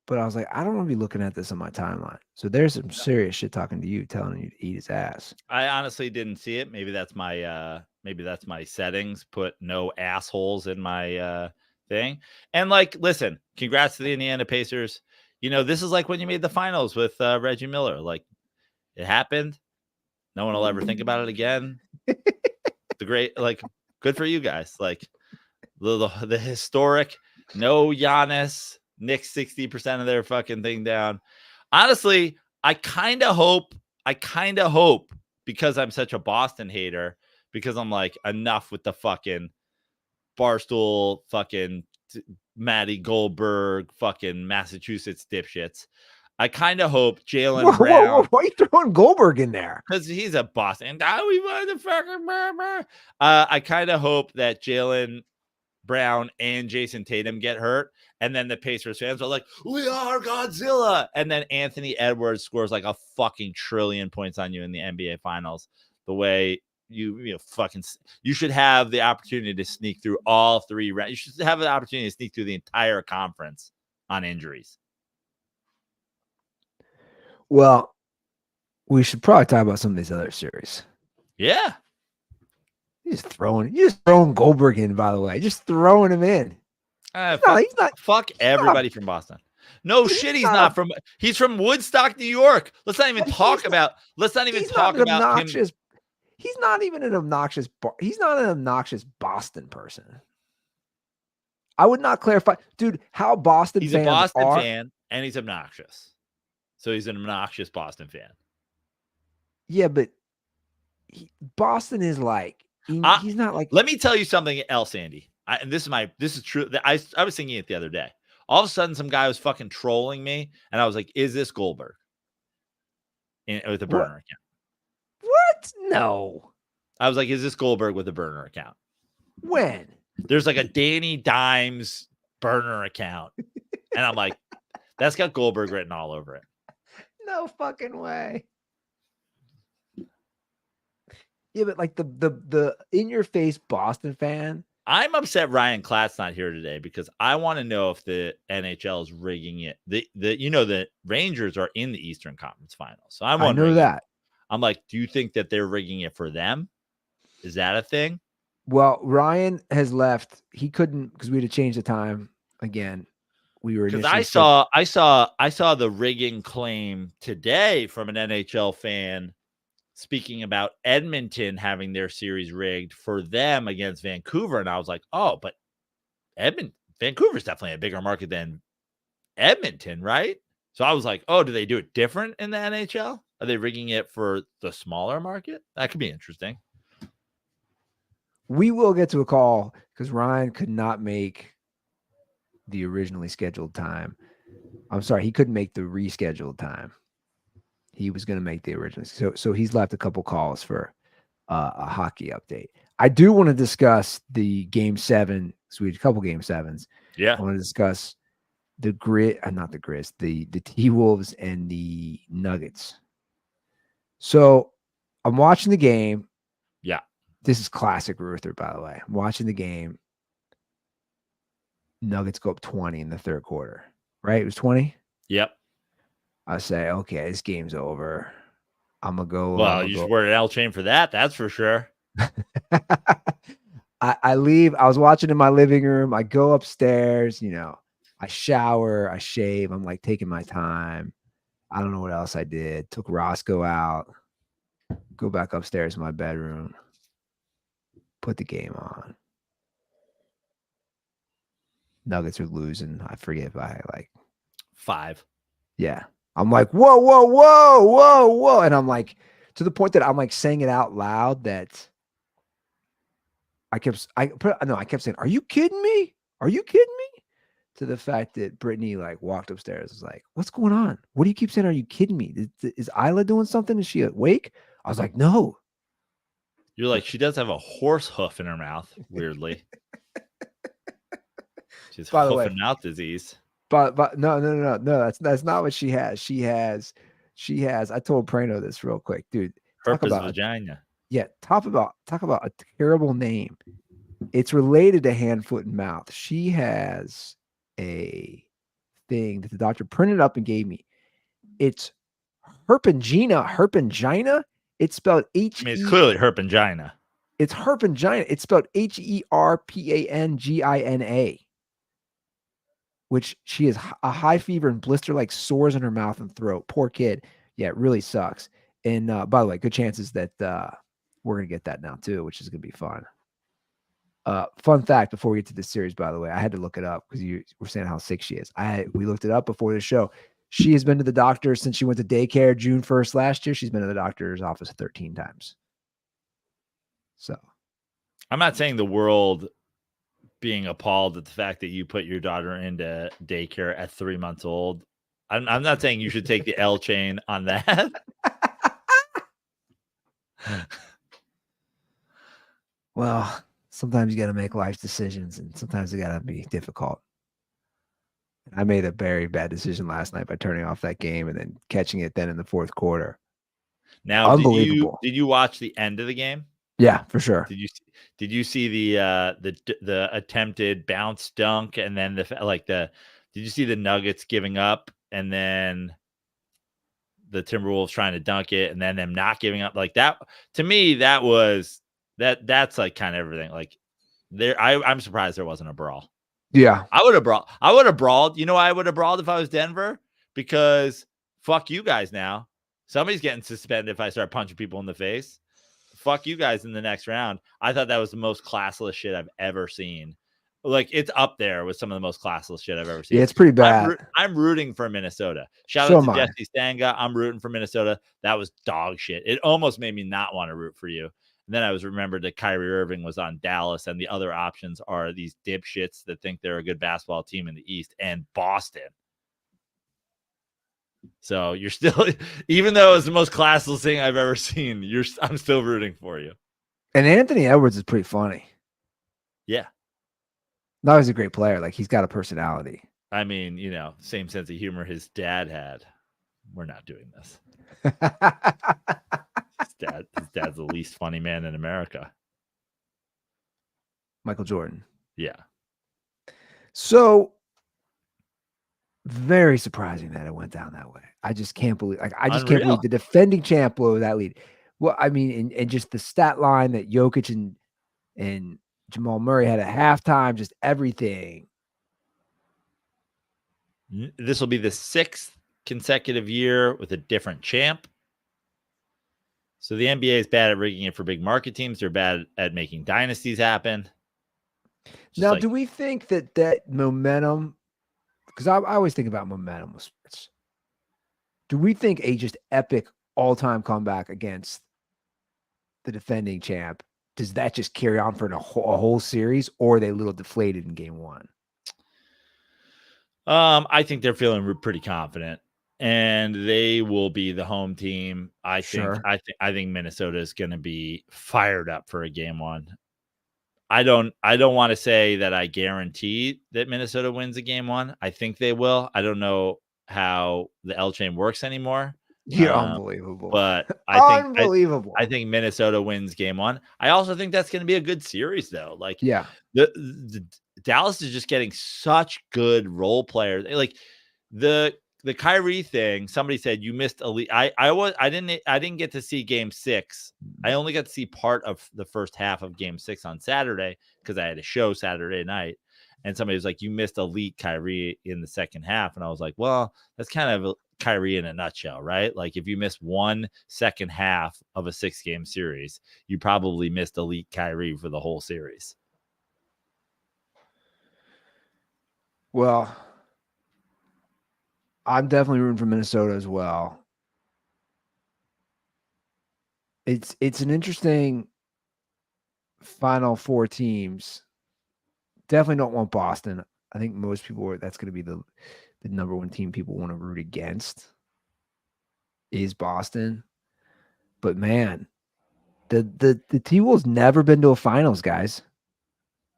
But I was like, I don't want to be looking at this on my timeline. So there's some serious shit talking to you, telling you to eat his ass. I honestly didn't see it. Maybe that's my settings. Put no assholes in my thing. And like, listen, congrats to the Indiana Pacers. You know, this is like when you made the finals with Reggie Miller. Like, it happened. No one will ever think about it again. The great, like, good for you guys. Like the historic, no Giannis, Knicks 60% of their fucking thing down. Honestly, I kind of hope, because I'm such a Boston hater, because I'm like, enough with the fucking Barstool, fucking Matty Goldberg, fucking Massachusetts dipshits. I kind of hope Jaylen Brown. Why are you throwing Goldberg in there? Because he's a Boston. We want the fucking. I kind of hope that Jaylen Brown and Jason Tatum get hurt, and then the Pacers fans are like, "We are Godzilla," and then Anthony Edwards scores like a fucking trillion points on you in the NBA Finals. The way you should have the opportunity to sneak through all three rounds. You should have the opportunity to sneak through the entire conference on injuries. Well, we should probably talk about some of these other series. Yeah. You're just throwing Goldberg in, by the way. Just throwing him in. Fuck everybody from Boston. No shit, he's from Woodstock, New York. Let's not even talk about him. He's not even an obnoxious Boston person. I would not clarify. Dude, how Boston fans are. He's a Boston fan and he's obnoxious. So he's an obnoxious Boston fan. Yeah, but Boston is like, he's not like. Let me tell you something else, Andy. This is true. I was thinking it the other day. All of a sudden, some guy was fucking trolling me, and I was like, "Is this Goldberg?" With a burner account. What? No. I was like, "Is this Goldberg with a burner account?" When? There's like a Danny Dimes burner account, and I'm like, "That's got Goldberg written all over it." No fucking way. Yeah, but like the in your face Boston fan. I'm upset Ryan Klatt's not here today because I want to know if the NHL is rigging it. The Rangers are in the Eastern Conference Finals, so I know that. I'm like, do you think that they're rigging it for them? Is that a thing? Well, Ryan has left. He couldn't because we had to change the time again. We were because I saw the rigging claim today from an NHL fan. Speaking about Edmonton having their series rigged for them against Vancouver. And I was like, oh, but Vancouver's definitely a bigger market than Edmonton, right? So I was like, oh, do they do it different in the NHL? Are they rigging it for the smaller market? That could be interesting. We will get to a call because Ryan could not make the originally scheduled time. I'm sorry, he couldn't make the rescheduled time. He was going to make the original. So he's left a couple calls for a hockey update. I do want to discuss the game 7. So we had a couple game 7s. Yeah. I want to discuss the T-Wolves and the Nuggets. So I'm watching the game. Yeah. This is classic Ruther, by the way. I'm watching the game. Nuggets go up 20 in the third quarter, right? It was 20? Yep. I say, okay, this game's over. I'm gonna go. Well, you should wear an L chain for that. That's for sure. I leave. I was watching in my living room. I go upstairs. I shower. I shave. I'm like taking my time. I don't know what else I did. Took Roscoe out. Go back upstairs in my bedroom. Put the game on. Nuggets are losing. I forget by like 5. Yeah. I'm like, whoa, whoa, whoa, whoa, whoa. And I'm like, to the point that I'm like saying it out loud that I kept saying, are you kidding me? Are you kidding me? To the fact that Brittany like walked upstairs, was like, what's going on? What do you keep saying? Are you kidding me? Is Isla doing something? Is she awake? I was like, no. You're like, she does have a horse hoof in her mouth, weirdly. She's hoof and mouth disease. But no. That's not what she has. She has. I told Prano this real quick, dude. Herpes vagina. Yeah, talk about a terrible name. It's related to hand, foot, and mouth. She has a thing that the doctor printed up and gave me. It's herpangina. It's spelled H. I mean, it's clearly herpangina. It's herpangina. It's spelled HERPANGINA. Which she has a high fever and blister-like sores in her mouth and throat. Poor kid. Yeah, it really sucks. And by the way, good chances that we're gonna get that now too, which is gonna be fun. Fun fact before we get to this series, by the way, I had to look it up because you were saying how sick she is. We looked it up before the show. She has been to the doctor since she went to daycare June 1st last year. She's been to the doctor's office 13 times. So I'm not saying the world being appalled at the fact that you put your daughter into daycare at 3 months old. I'm not saying you should take the L chain on that. Well, sometimes you got to make life decisions, and sometimes they got to be difficult. I made a very bad decision last night by turning off that game and then catching it then in the fourth quarter. Now, unbelievable. Did you watch the end of the game? Yeah, for sure. Did you see the attempted bounce dunk and then did you see the Nuggets giving up and then the Timberwolves trying to dunk it and then them not giving up like that? To me, that's like kind of everything. Like I'm surprised there wasn't a brawl. Yeah. I would have brawled. You know why I would have brawled if I was Denver? Because fuck you guys now. Somebody's getting suspended if I start punching people in the face. Fuck you guys in the next round. I thought that was the most classless shit I've ever seen. Like, it's up there with some of the most classless shit I've ever seen. Yeah, it's pretty bad. I'm rooting for Minnesota. Shout out to Jesse Stanga. I'm rooting for Minnesota. That was dog shit. It almost made me not want to root for you. And then I was remembered that Kyrie Irving was on Dallas, and the other options are these dipshits that think they're a good basketball team in the East and Boston. So you're still, even though it's the most classless thing I've ever seen, I'm still rooting for you. And Anthony Edwards is pretty funny. Yeah. No, he's a great player. Like, he's got a personality. I mean, same sense of humor his dad had. We're not doing this. His dad's the least funny man in America. Michael Jordan. Yeah. So very surprising that it went down that way. I just can't believe. Can't believe the defending champ blew that lead. Well, I mean, and just the stat line that Jokic and Jamal Murray had at halftime, just everything. This will be the 6th consecutive year with a different champ. So the NBA is bad at rigging it for big market teams. They're bad at making dynasties happen. Now, do we think that momentum, because I always think about momentum with sports. Do we think a just epic all-time comeback against the defending champ, does that just carry on for a whole series, or are they a little deflated in game one? I think they're feeling pretty confident, and they will be the home team. I think Minnesota is going to be fired up for a game one. I don't want to say that I guarantee that Minnesota wins a game one. I think they will. I don't know how the L chain works anymore. You're unbelievable. But I think Minnesota wins game one. I also think that's going to be a good series, though. Like, yeah, the Dallas is just getting such good role players. Like, the the Kyrie thing, somebody said you missed I didn't get to see game 6. I only got to see part of the first half of game 6 on Saturday because I had a show Saturday night. And somebody was like, you missed elite Kyrie in the second half. And I was like, well, that's kind of Kyrie in a nutshell, right? Like if you miss one second half of a 6-game series, you probably missed elite Kyrie for the whole series. Well, I'm definitely rooting for Minnesota as well. It's an interesting Final Four teams. Definitely don't want Boston. I think most people that's going to be the number one team people want to root against is Boston. But man, the T-Wolves never been to a finals, guys.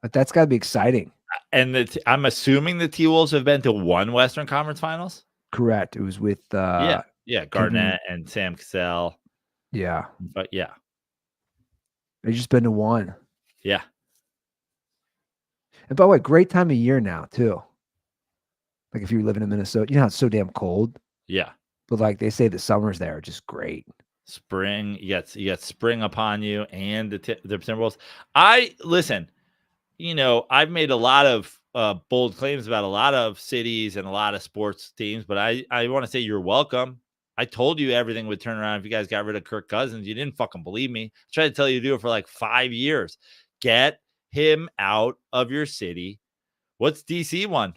But that's got to be exciting. And I'm assuming the T-Wolves have been to one Western Conference Finals. Correct. It was with Garnett and Sam Cassell. Yeah, but yeah, they just been to one. Yeah. And by the way, great time of year now too. Like if you're living in Minnesota, you know how it's so damn cold. Yeah. But like they say, the summers there are just great. Spring, you got spring upon you, and the Timberwolves. Listen. I've made a lot of bold claims about a lot of cities and a lot of sports teams, but I want to say you're welcome. I told you everything would turn around if you guys got rid of Kirk Cousins. You didn't fucking believe me. I tried to tell you to do it for like 5 years. Get him out of your city. What's DC one?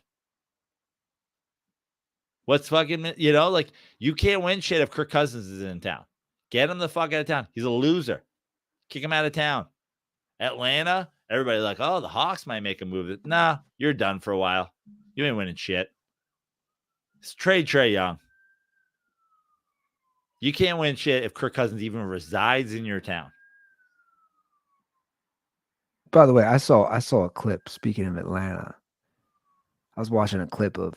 What's fucking, like you can't win shit if Kirk Cousins is in town. Get him the fuck out of town. He's a loser. Kick him out of town. Atlanta, everybody like, oh, the Hawks might make a move. Nah, you're done for a while. You ain't winning shit. Trade Trae Young. You can't win shit if Kirk Cousins even resides in your town. By the way, I saw a clip, speaking of Atlanta. I was watching a clip of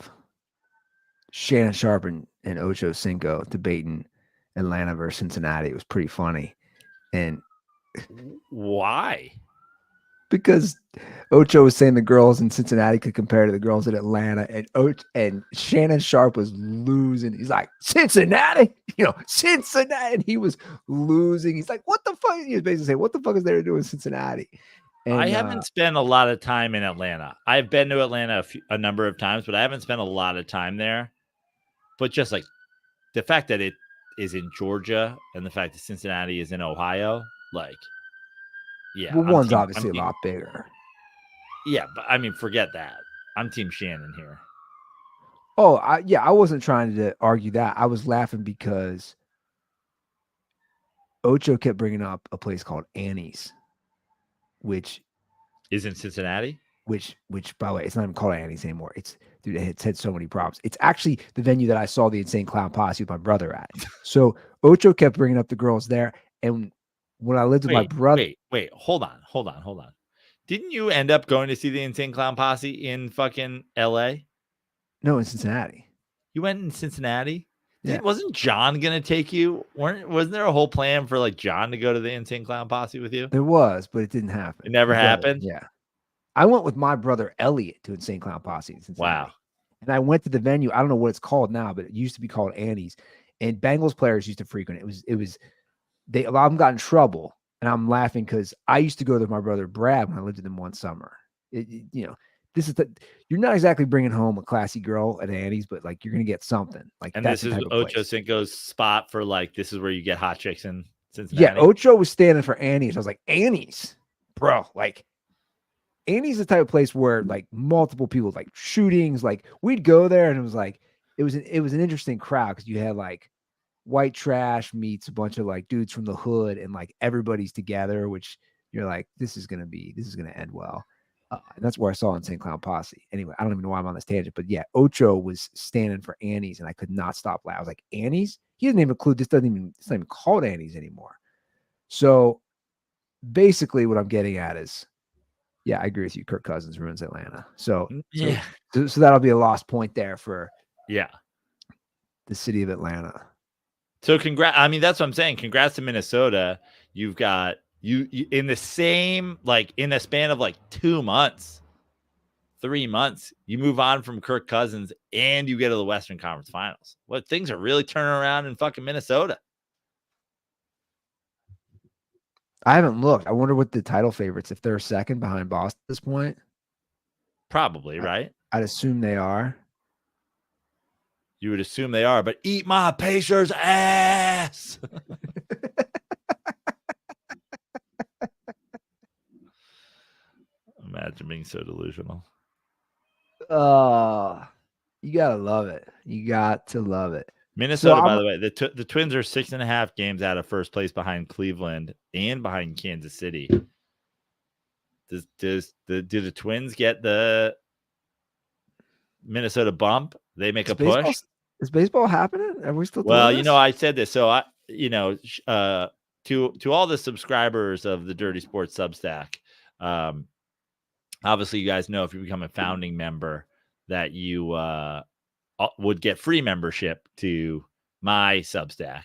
Shannon Sharpe and Ocho Cinco debating Atlanta versus Cincinnati. It was pretty funny. And why? Because Ocho was saying the girls in Cincinnati could compare to the girls in Atlanta, and Shannon Sharpe was losing. He's like, Cincinnati, Cincinnati, and he was losing. He's like, what the fuck? He was basically saying, what the fuck is there to do in Cincinnati? And, I haven't spent a lot of time in Atlanta. I've been to Atlanta a number of times, but I haven't spent a lot of time there. But just like the fact that it is in Georgia and the fact that Cincinnati is in Ohio, like, yeah. Well, one's obviously a lot bigger. Yeah, but I mean, forget that. I'm Team Shannon here. Oh, I wasn't trying to argue that. I was laughing because Ocho kept bringing up a place called Annie's, which is in Cincinnati. Which, by the way, it's not even called Annie's anymore. It's had so many problems. It's actually the venue that I saw the Insane Clown Posse with my brother at. So Ocho kept bringing up the girls there, and when I lived with my brother, wait, hold on. Didn't you end up going to see the Insane Clown Posse in fucking L.A.? No, in Cincinnati. You went in Cincinnati? Yeah. Wasn't John gonna take you? Wasn't there a whole plan for like John to go to the Insane Clown Posse with you? There was, but it didn't happen. It never happened. Yeah. I went with my brother Elliot to Insane Clown Posse in Cincinnati. Wow. And I went to the venue. I don't know what it's called now, but it used to be called Annie's. And Bengals players used to frequent it. A lot of them got in trouble. And I'm laughing because I used to go with my brother Brad when I lived with him one summer. You're not exactly bringing home a classy girl at Annie's, but like you're gonna get something. Like, and this is Ocho Cinco's spot for like this is where you get hot chicks in Cincinnati. Yeah, Ocho was standing for Annie's. I was like, Annie's, bro. Like, Annie's the type of place where like multiple people, like shootings, like we'd go there and it was like it was an interesting crowd because you had like white trash meets a bunch of like dudes from the hood and like everybody's together, which you're like, this is gonna end well. And that's where I saw Insane Clown Posse. Anyway, I don't even know why I'm on this tangent, but yeah, Ocho was standing for Annie's and I could not stop laughing. I was like, Annie's? He doesn't even include it's not even called Annie's anymore. So basically what I'm getting at is, yeah, I agree with you. Kirk Cousins ruins Atlanta. So that'll be a lost point there for the city of Atlanta. So congrats. I mean, that's what I'm saying. Congrats to Minnesota. You've got you in the same, like in a span of like 2 months, 3 months, you move on from Kirk Cousins and you get to the Western Conference Finals. What, things are really turning around in fucking Minnesota. I haven't looked. I wonder what the title favorites, if they're second behind Boston at this point. Probably, right? I'd assume they are. You would assume they are, but eat my Pacers ass. Imagine being so delusional. You gotta love it. You got to love it. Minnesota, so by the way, the Twins are 6.5 games out of first place behind Cleveland and behind Kansas City. Do the Twins get the Minnesota bump? They make a push. Is baseball happening? Are we still? Well, you know, I said this, so I, you know, to all the subscribers of the Dirty Sports Substack, obviously, you guys know if you become a founding member that you would get free membership to my Substack.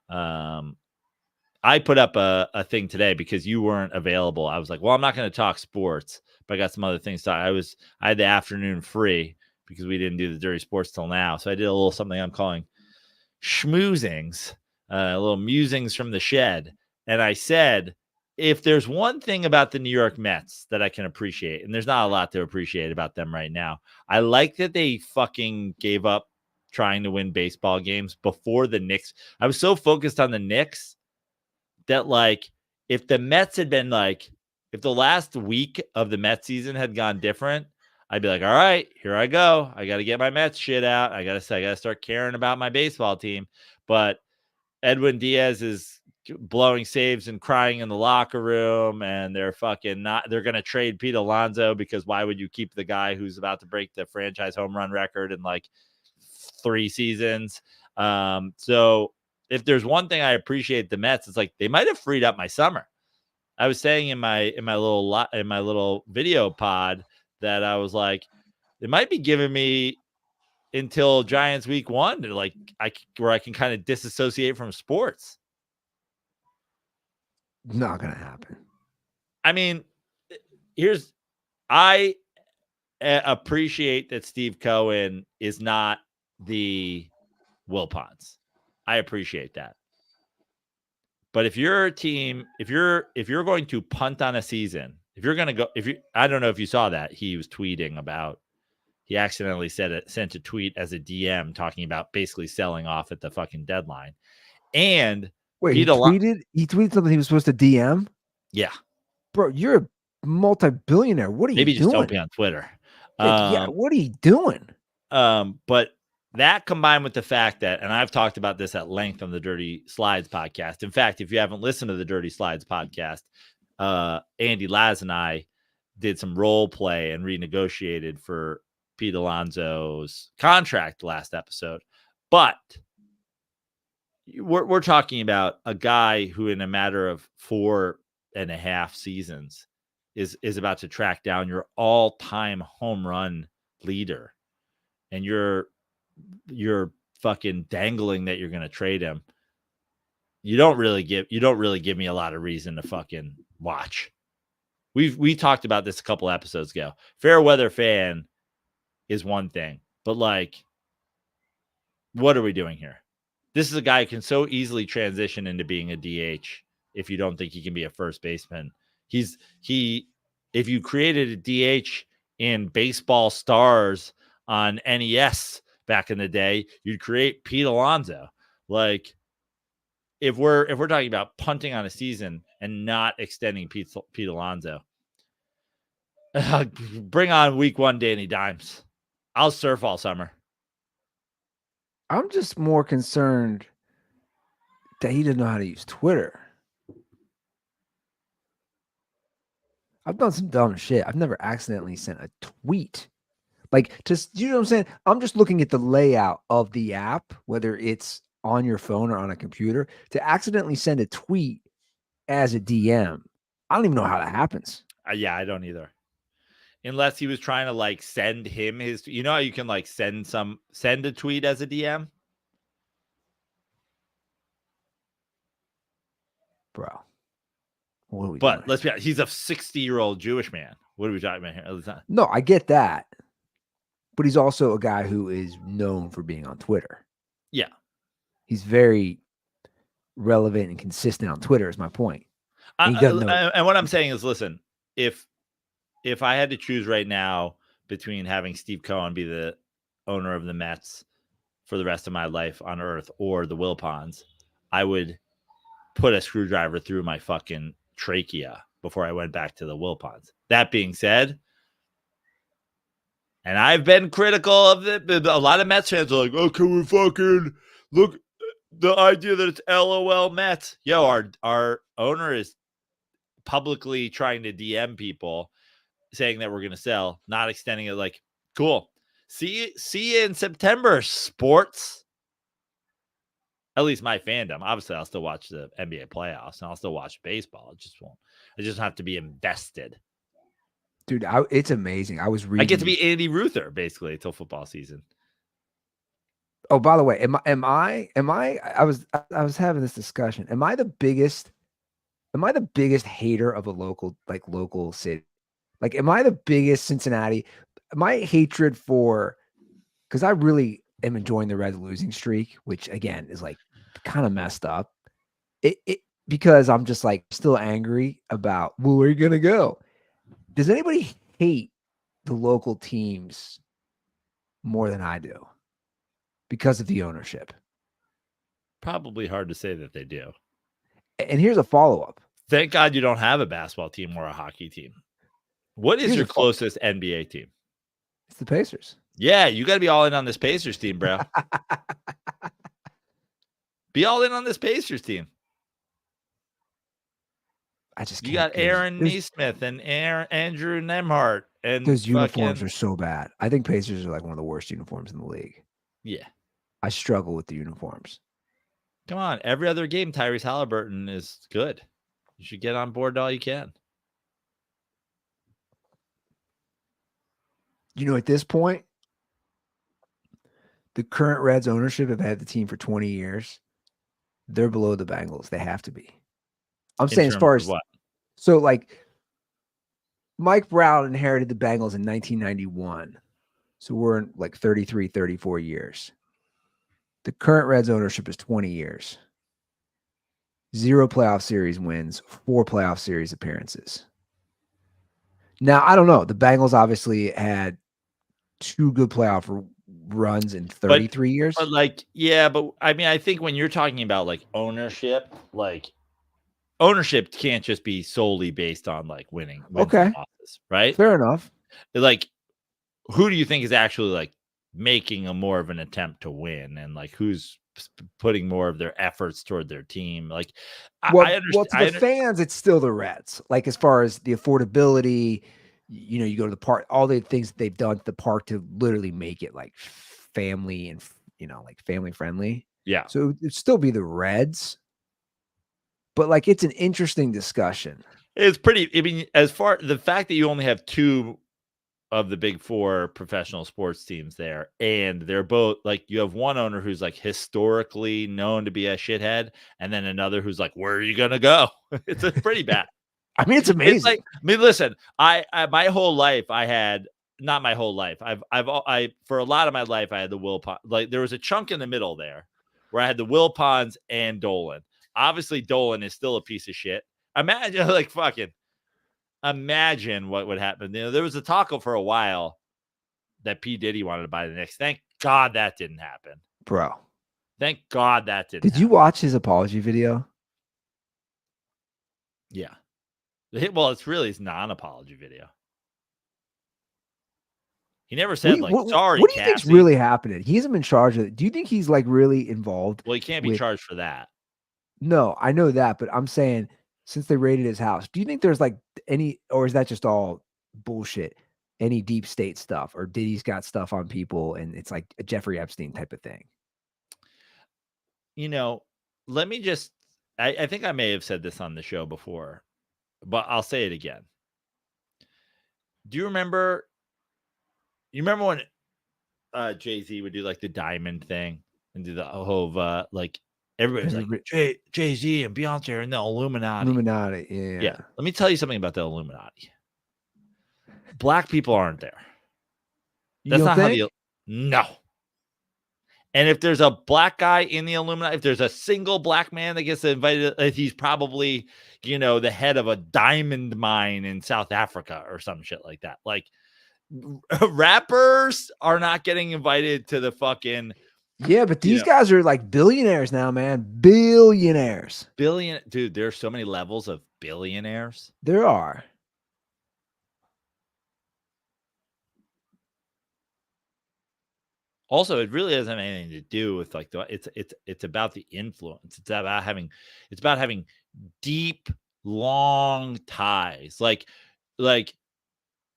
I put up a thing today because you weren't available. I was like, well, I'm not going to talk sports, but I got some other things to talk. I had the afternoon free because we didn't do the Dirty Sports till now. So I did a little something I'm calling schmoozings, a little musings from the shed. And I said, if there's one thing about the New York Mets that I can appreciate, and there's not a lot to appreciate about them right now, I like that they fucking gave up trying to win baseball games before the Knicks. I was so focused on the Knicks that, like, if the Mets had been like, if the last week of the Mets season had gone different, I'd be like, all right, here I go. I got to get my Mets shit out. I got to start caring about my baseball team. But Edwin Diaz is blowing saves and crying in the locker room, and they're fucking not. They're going to trade Pete Alonso because why would you keep the guy who's about to break the franchise home run record in like 3 seasons? So if there's one thing I appreciate the Mets, it's like they might have freed up my summer. I was saying in my little video pod that I was like, they might be giving me until Giants week 1 to like where I can kind of disassociate from sports. Not gonna happen. I mean, I appreciate that Steve Cohen is not the Wilpons. I appreciate that. But if you're a team, if you're going to punt on a season, if you're going to go, I don't know if you saw that he was tweeting about, he accidentally sent a tweet as a DM talking about basically selling off at the fucking deadline. And wait, he tweeted something he was supposed to DM. Yeah, bro, you're a multi-billionaire. What are you doing? Maybe just don't be on Twitter. Yeah, what are you doing? But that combined with the fact that, and I've talked about this at length on the Dirty Slides podcast. In fact, if you haven't listened to the Dirty Slides podcast, Andy Laz and I did some role play and renegotiated for Pete Alonso's contract last episode. But we're talking about a guy who in a matter of 4.5 seasons is about to track down your all-time home run leader. And you're fucking dangling that you're going to trade him. You don't really give me a lot of reason to fucking watch. We talked about this a couple episodes ago. Fair weather fan is one thing, but like, what are we doing here? This is a guy who can so easily transition into being a DH if you don't think he can be a first baseman. If you created a DH in Baseball Stars on NES back in the day, you'd create Pete Alonso. Like, if we're talking about punting on a season and not extending Pete Alonso, bring on week 1 Danny Dimes. I'll surf all summer. I'm just more concerned that he doesn't know how to use Twitter. I've done some dumb shit. I've never accidentally sent a tweet. Like, just, you know what I'm saying? I'm just looking at the layout of the app, whether it's on your phone or on a computer, to accidentally send a tweet as a DM. I don't even know how that happens. Yeah, I don't either. Unless he was trying to like send him his, you know how you can like send a tweet as a DM? Bro. What are we but doing? Let's be honest, he's a 60-year-old Jewish man. What are we talking about here? No, I get that. But he's also a guy who is known for being on Twitter. Yeah. He's very relevant and consistent on Twitter is my point. And And what I'm saying is, listen, if I had to choose right now between having Steve Cohen be the owner of the Mets for the rest of my life on Earth or the Wilpons, I would put a screwdriver through my fucking trachea before I went back to the Wilpons. That being said, and I've been critical of it, but a lot of Mets fans are like, "Oh, can we fucking look the idea that it's LOL Mets?" Yo, our owner is publicly trying to DM people saying that we're going to sell, not extending it. Like, cool. See you in September, sports. At least my fandom. Obviously, I'll still watch the NBA playoffs and I'll still watch baseball. I just have to be invested. Dude, it's amazing. I was reading. I get to be Andy Ruther basically until football season. Oh, by the way, I was having this discussion. Am I the biggest hater of a local city? Like, am I the biggest Cincinnati? My hatred because I really am enjoying the Reds losing streak, which again is like kind of messed up. Because I'm just like still angry about where are you gonna go? Does anybody hate the local teams more than I do because of the ownership? Probably hard to say that they do. And here's a follow-up. Thank God you don't have a basketball team or a hockey team. What is your closest NBA team? It's the Pacers. Yeah, you got to be all in on this Pacers team, bro. Be all in on this Pacers team. You got Aaron Nesmith and Andrew Nembhard, and those uniforms are so bad. I think Pacers are like one of the worst uniforms in the league. Yeah, I struggle with the uniforms. Come on, every other game, Tyrese Halliburton is good. You should get on board all you can. At this point, the current Reds ownership have had the team for 20 years. They're below the Bengals. They have to be. I'm saying as far as what? So, like, Mike Brown inherited the Bengals in 1991. So we're in like 33, 34 years. The current Reds ownership is 20 years. 0 playoff series wins, 4 playoff series appearances. Now, I don't know. The Bengals obviously had 2 good playoff runs in 33 years. But I mean, I think when you're talking about like ownership can't just be solely based on like winning okay. losses, right? Fair enough. Like, who do you think is actually like making a more of an attempt to win, and like who's putting more of their efforts toward their team? Like, I understand. Well, to the fans, it's still the Reds. Like, as far as the affordability, you go to the park, all the things that they've done to the park to literally make it like family and like family friendly. Yeah. So it'd still be the Reds. But like, it's an interesting discussion. It's pretty. I mean, as far the fact that you only have 2 of the big 4 professional sports teams there, and they're both like, you have one owner who's like historically known to be a shithead, and then another who's like, where are you gonna go? It's pretty bad. I mean, it's amazing. It's like, I mean, listen, I my whole life I had. Not my whole life. I for a lot of my life I had the Wilpons. Like, there was a chunk in the middle there where I had the Wilpons and Dolan. Obviously, Dolan is still a piece of shit. Imagine what would happen. There was a talk for a while that P. Diddy wanted to buy the Knicks. Thank God that didn't happen, bro. Thank God that didn't. Did you watch his apology video? Yeah. Well, it's really his non-apology video. He never said sorry. What do you think's really happening? He hasn't been charged with it. Do you think he's like really involved? Well, he can't be charged for that. No, I know that, but I'm saying, since they raided his house, do you think there's like or is that just all bullshit? Any deep state stuff, or Diddy's got stuff on people and it's like a Jeffrey Epstein type of thing? Let me just, I think I may have said this on the show before, but I'll say it again. Do you remember? You remember when Jay-Z would do like the diamond thing and do the whole like everybody's like Jay-Z and Beyonce are in the Illuminati. Illuminati, yeah. Let me tell you something about the Illuminati. Black people aren't there. You That's don't not think? how no. And if there's a black guy in the Illuminati, if there's a single black man that gets invited, he's probably, the head of a diamond mine in South Africa or some shit like that. Like, rappers are not getting invited to the fucking Yeah, but these guys are like billionaires now, man. Billionaires. Dude, there's so many levels of billionaires. There are. Also, it really doesn't have anything to do with like it's about the influence. It's about having deep, long ties. Like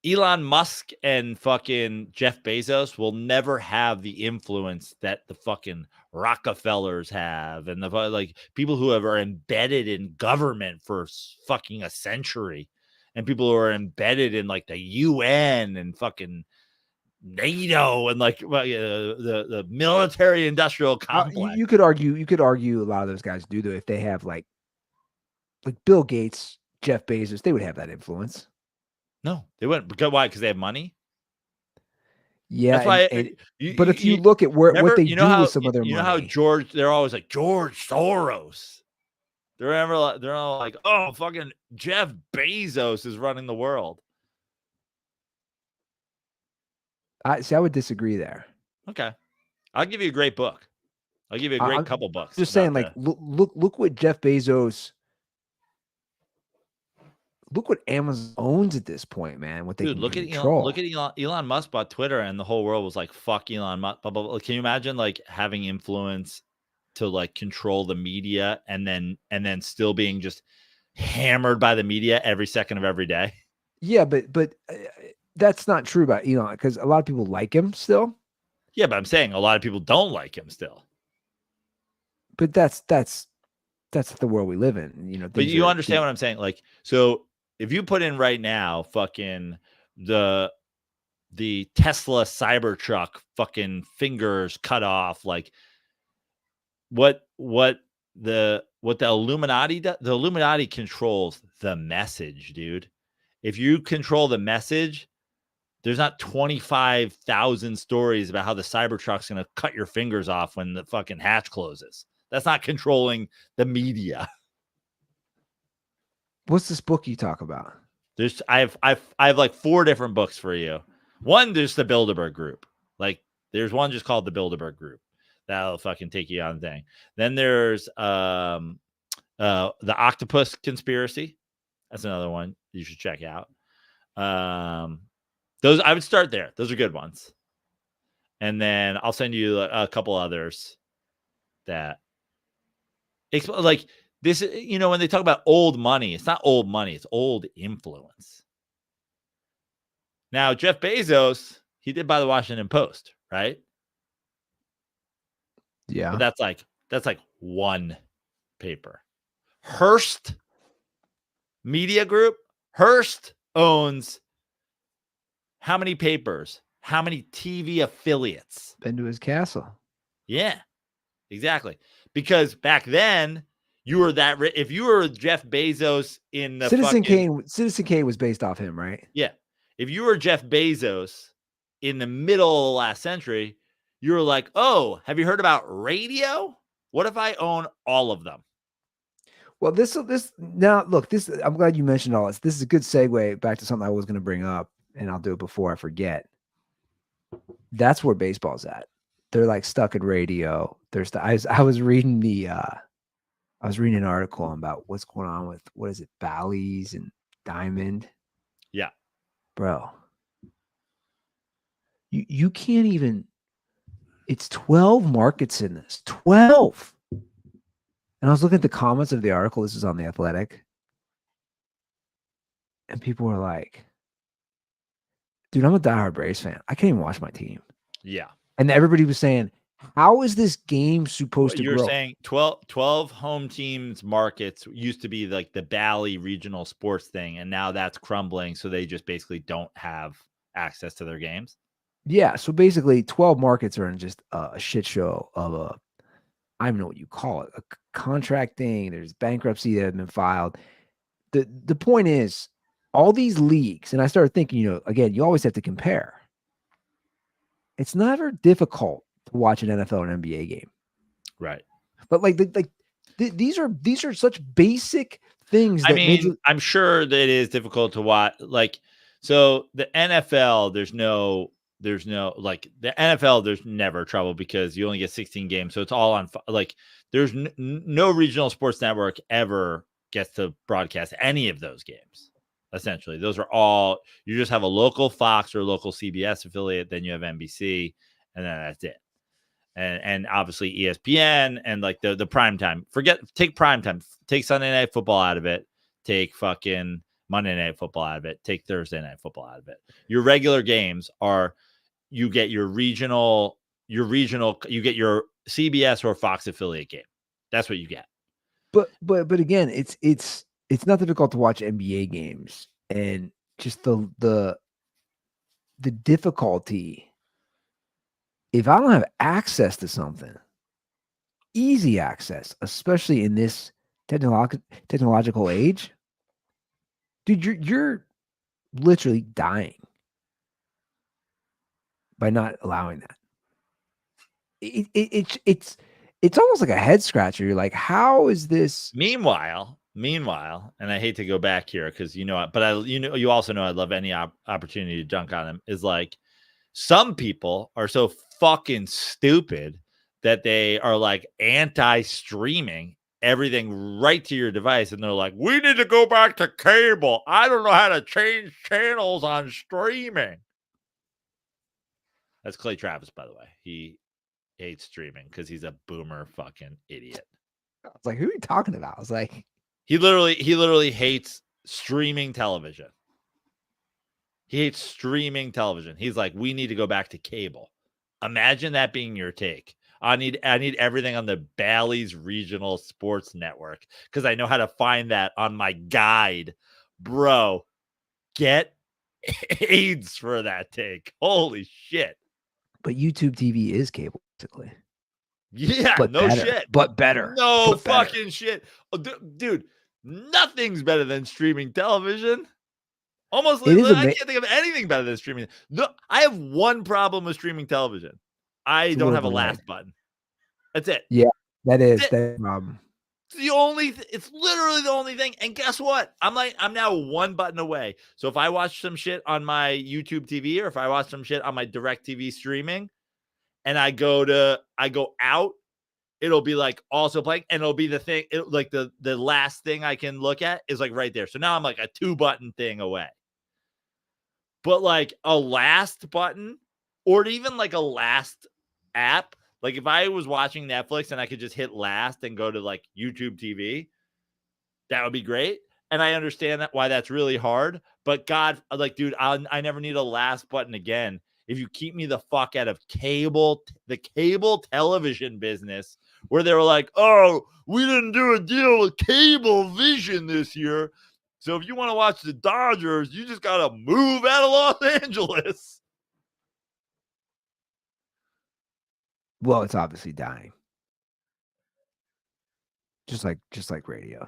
Elon Musk and fucking Jeff Bezos will never have the influence that the fucking Rockefellers have, and the like people who are embedded in government for fucking a century, and people who are embedded in like the UN and fucking NATO and like the military industrial complex. You could argue a lot of those guys do though if they have like Bill Gates, Jeff Bezos, they would have that influence. No, they wouldn't. Because why? Because they have money. Yeah, that's why. But if you look at what they do with some of their money, you know how they're always like George Soros. They're all like, oh, fucking Jeff Bezos is running the world. I would disagree there. Okay, I'll give you a great book. I'll give you a great couple books. Just saying, like, look what Jeff Bezos. Look what Amazon owns at this point, man. What they look at Elon Musk bought Twitter, and the whole world was like, "Fuck Elon Musk." Blah, blah, blah. Can you imagine like having influence to like control the media, and then still being just hammered by the media every second of every day? Yeah, but that's not true about Elon because a lot of people like him still. Yeah, but I'm saying a lot of people don't like him still. But that's the world we live in, But you understand what I'm saying? Like, so if you put in right now, fucking the Tesla Cybertruck, fucking fingers cut off, like what the Illuminati does, the Illuminati controls the message, dude. If you control the message, there's not 25,000 stories about how the Cybertruck's going to cut your fingers off when the fucking hatch closes. That's not controlling the media. What's this book you talk about? I have like 4 different books for you. One, there's the Bilderberg Group. Like, there's one just called the Bilderberg Group. That'll fucking take you on the thing. Then there's the Octopus Conspiracy. That's another one you should check out. Those I would start there. Those are good ones. And then I'll send you a couple others that like this, when they talk about old money, it's not old money, it's old influence. Now, Jeff Bezos, he did buy the Washington Post, right? Yeah. But that's like one paper. Hearst Media Group, Hearst owns how many papers? How many TV affiliates? Been to his castle. Yeah, exactly. Because back then, you were that rich. If you were Jeff Bezos in the Citizen Kane was based off him, right? Yeah. If you were Jeff Bezos in the middle of the last century, you were like, oh, have you heard about radio? What if I own all of them? Well, I'm glad you mentioned all this. This is a good segue back to something I was going to bring up, and I'll do it before I forget. That's where baseball's at. They're like stuck in radio. I was reading an article about what's going on with, what is it, Bally's and Diamond. Yeah. Bro. You can't even, it's 12 markets in this. 12. And I was looking at the comments of the article. This is on The Athletic. And people were like, dude, I'm a diehard Braves fan. I can't even watch my team. Yeah. And everybody was saying, how is this game supposed to grow? You're saying 12 home teams markets used to be like the Bally regional sports thing, and now that's crumbling, so they just basically don't have access to their games? Yeah, so basically 12 markets are in just a shit show of I don't know what you call it, a contract thing. There's bankruptcy that has been filed. The point is, all these leagues, and I started thinking, again, you always have to compare. It's never difficult to watch an NFL and NBA game, right? but these are such basic things. I mean, I'm sure that it is difficult to watch. So the NFL, there's no like the NFL. There's never trouble because you only get 16 games, so it's all on. There's no regional sports network ever gets to broadcast any of those games. Essentially, those are all, you just have a local Fox or local CBS affiliate, then you have NBC, and then that's it. And obviously ESPN and like the prime time. Take prime time. Take Sunday Night Football out of it. Take fucking Monday Night Football out of it. Take Thursday Night Football out of it. Your regular games are, you get your regional, you get your CBS or Fox affiliate game. That's what you get. But again, it's not difficult to watch NBA games, and just the difficulty. If I don't have access to something, easy access, especially in this technological age, dude, you're literally dying by not allowing that. It's almost like a head scratcher. You're like, how is this? Meanwhile, and I hate to go back here because you also know I love any opportunity to dunk on him. Is like, some people are so fucking stupid that they are like anti-streaming everything right to your device, and they're like, we need to go back to cable. I don't know how to change channels on streaming. That's Clay Travis, by the way. He hates streaming because he's a boomer fucking idiot. I was like, who are you talking about? I was like, he literally hates streaming television. He hates streaming television. He's like, we need to go back to cable. Imagine that being your take. I need everything on the Bally's Regional Sports Network because I know how to find that on my guide. Bro, get AIDS for that take. Holy shit. But YouTube TV is cable, basically. Yeah, but no better, shit. But better. No but fucking better. Shit. Oh, dude, nothing's better than streaming television. Almost, I can't think of anything better than streaming. No, I have one problem with streaming television. I don't have a last button. That's it. Yeah, that is the problem. It's literally the only thing. And guess what? I'm now one button away. So if I watch some shit on my YouTube TV, or if I watch some shit on my DirecTV streaming, and I go out, it'll be like also playing, and it'll be the thing, like the last thing I can look at is like right there. So now I'm like a 2-button thing away. But like a last button, or even like a last app, like if I was watching Netflix and I could just hit last and go to like YouTube TV, that would be great. And I understand why that's really hard. But God, like, dude, I never need a last button again. If you keep me the fuck out of the cable television business, where they were like, oh, we didn't do a deal with cable vision this year. So if you want to watch the Dodgers, you just got to move out of Los Angeles. Well, it's obviously dying. Just like radio.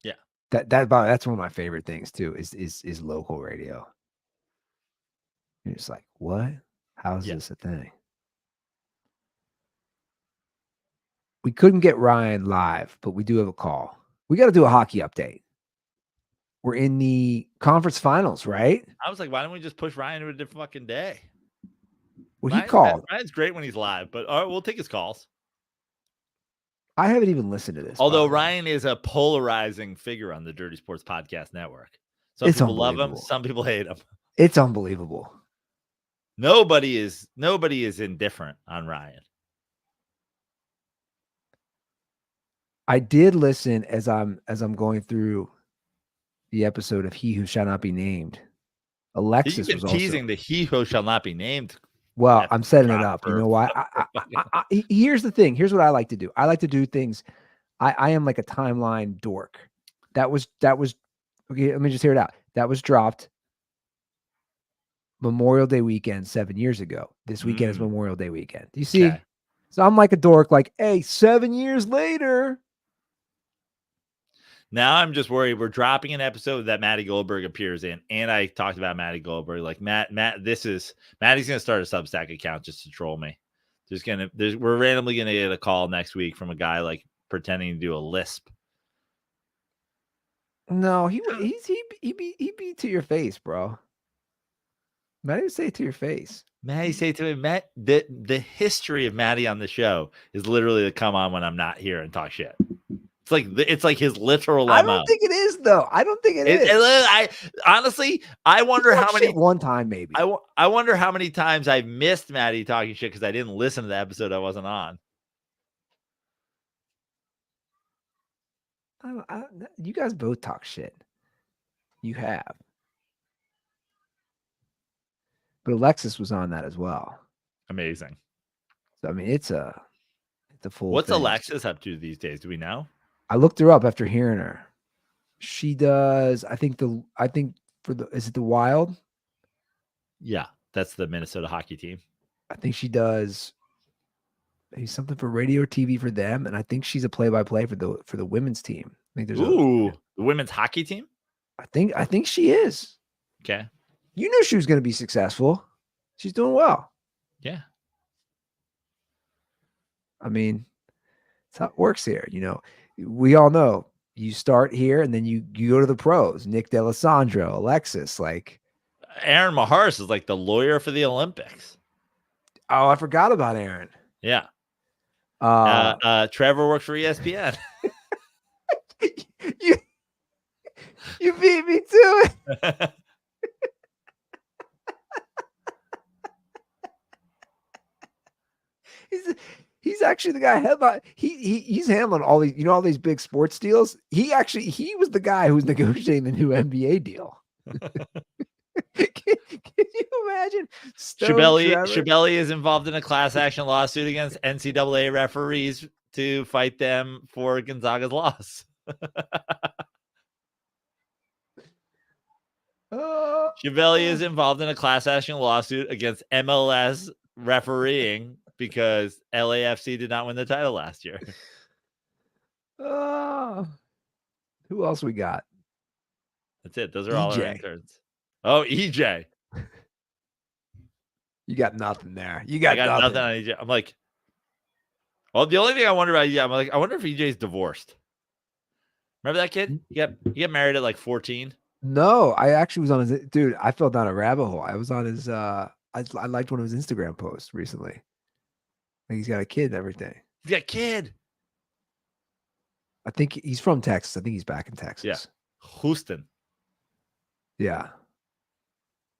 Yeah. That's one of my favorite things too, is local radio. You're just like, what? How is this a thing? We couldn't get Ryan live, but we do have a call. We got to do a hockey update. We're in the conference finals, right? I was like, why don't we just push Ryan to a different fucking day? Well, he called. Ryan's great when he's live, but all right, we'll take his calls. I haven't even listened to this. Although Ryan is a polarizing figure on the Dirty Sports Podcast Network. Some people love him, some people hate him. It's unbelievable. Nobody is indifferent on Ryan. I did listen as I'm going through the episode of He Who Shall Not Be Named. Alexis was teasing the He Who Shall Not Be Named. Well, I'm setting it up. You know why? Here's the thing. Here's what I like to do. I like to do things. I am like a timeline dork. That was okay. Let me just hear it out. That was dropped Memorial Day weekend 7 years ago. This weekend is Memorial Day weekend. Do you see? Okay. So I'm like a dork. Like, hey, 7 years later. Now I'm just worried we're dropping an episode that Matty Goldberg appears in, and I talked about Matty Goldberg. Like Maddie's gonna start a Substack account just to troll me. We're randomly gonna get a call next week from a guy like pretending to do a lisp. No, he be to your face, bro. Matty would say it to your face. Matty say to me, Matt, the history of Matty on the show is literally to come on when I'm not here and talk shit. It's like his literal MO. I don't think it is, though. I don't think it is. I honestly, I wonder how many one time maybe. I wonder how many times I missed Matty talking shit because I didn't listen to the episode I wasn't on. You guys both talk shit. You have. But Alexis was on that as well. Amazing. So, I mean, it's a full What's thing. Alexis up to these days? Do we know? I looked her up after hearing her. She does, is it the Wild? Yeah, that's the Minnesota hockey team. I think she does maybe something for radio or TV for them, and I think she's a play-by-play for the women's team. I think there's the women's hockey team? I think she is. Okay. You knew she was going to be successful. She's doing well. Yeah. I mean, that's how it works here. You know, we all know you start here and then you go to the pros. Nick D'Alessandro, Alexis, like Aaron Maharis is like the lawyer for the Olympics. Oh, I forgot about Aaron. Yeah. Trevor works for ESPN. You beat me to it. He's actually the guy headline. He's handling all these, all these big sports deals. He was the guy who's negotiating the new NBA deal. Can you imagine? Schiavelli is involved in a class action lawsuit against NCAA referees to fight them for Gonzaga's loss. Schiavelli is involved in a class action lawsuit against MLS refereeing because LAFC did not win the title last year. Who else we got? That's it. Those are all our interns. Oh, EJ. You got nothing there. I got nothing on EJ. I'm like, well, the only thing I wonder about EJ, I'm like, I wonder if EJ's divorced. Remember that kid? He got married at like 14. No, I actually was on his dude. I fell down a rabbit hole. I was on his I liked one of his Instagram posts recently. Like he's got a kid and everything. He's got a kid. I think he's from Texas. I think he's back in Texas. Yeah. Houston. Yeah.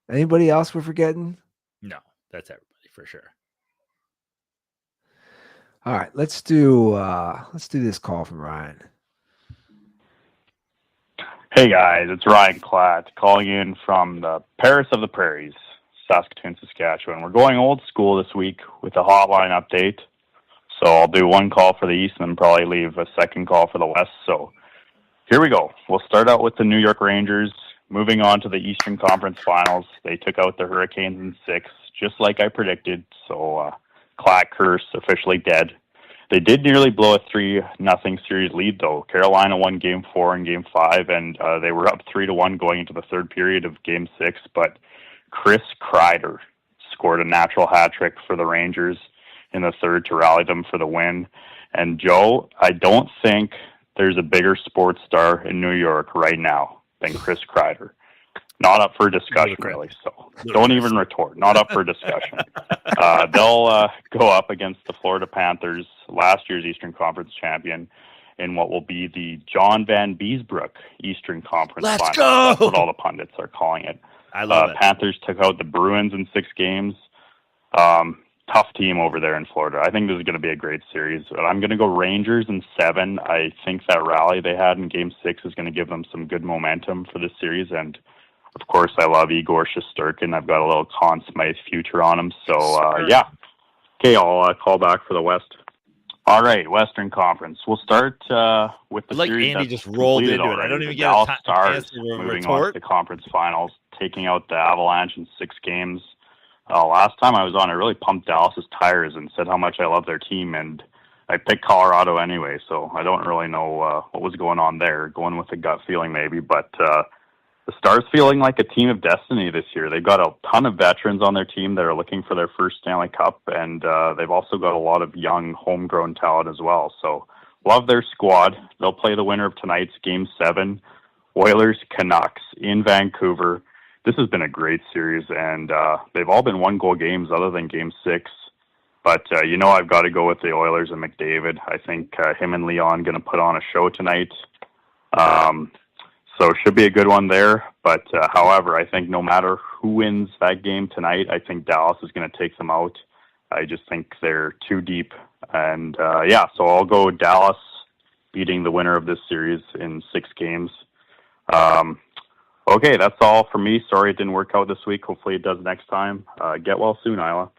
Anybody else we're forgetting? No, that's everybody for sure. All right, let's do this call from Ryan. Hey guys, it's Ryan Klatt calling in from the Paris of the Prairies, Saskatoon, Saskatchewan. We're going old school this week with a hotline update. So I'll do one call for the East and then probably leave a second call for the West. So here we go. We'll start out with the New York Rangers. Moving on to the Eastern Conference Finals. They took out the Hurricanes in 6, just like I predicted. So Klatt curse officially dead. They did nearly blow a 3-0 series lead, though. Carolina won Game 4 and Game 5, and they were up 3-1 going into the third period of Game 6. But Chris Kreider scored a natural hat trick for the Rangers in the third to rally them for the win. And Joe, I don't think there's a bigger sports star in New York right now than Chris Kreider. Not up for discussion, really. So don't even retort. Not up for discussion. They'll go up against the Florida Panthers, last year's Eastern Conference champion, in what will be the John Van Beesbrook Eastern Conference Let's Finals. go! That's what all the pundits are calling it. I love it. Panthers took out the Bruins in 6 games. Tough team over there in Florida. I think this is going to be a great series. I'm going to go Rangers in 7. I think that rally they had in Game 6 is going to give them some good momentum for this series. And, of course, I love Igor Shesterkin. I've got a little Conn Smythe future on him. So, yeah. Okay, I'll call back for the West. All right, Western Conference. We'll start with the series Andy just rolled into already. it. I don't even The get Dallas a Stars chance to moving on to retort. the conference finals, taking out the Avalanche in 6 games. Last time I was on, I really pumped Dallas's tires and said how much I love their team, and I picked Colorado anyway, so I don't really know what was going on there. Going with a gut feeling maybe, but the Stars feeling like a team of destiny this year. They've got a ton of veterans on their team that are looking for their first Stanley Cup, and they've also got a lot of young homegrown talent as well. So love their squad. They'll play the winner of tonight's Game 7, Oilers-Canucks in Vancouver. This has been a great series, and they've all been one-goal games other than Game 6. But, I've got to go with the Oilers and McDavid. I think him and Leon going to put on a show tonight. So it should be a good one there. But, however, I think no matter who wins that game tonight, I think Dallas is going to take them out. I just think they're too deep. And, so I'll go Dallas beating the winner of this series in 6 games. Okay, that's all for me. Sorry it didn't work out this week. Hopefully it does next time. Get well soon, Isla.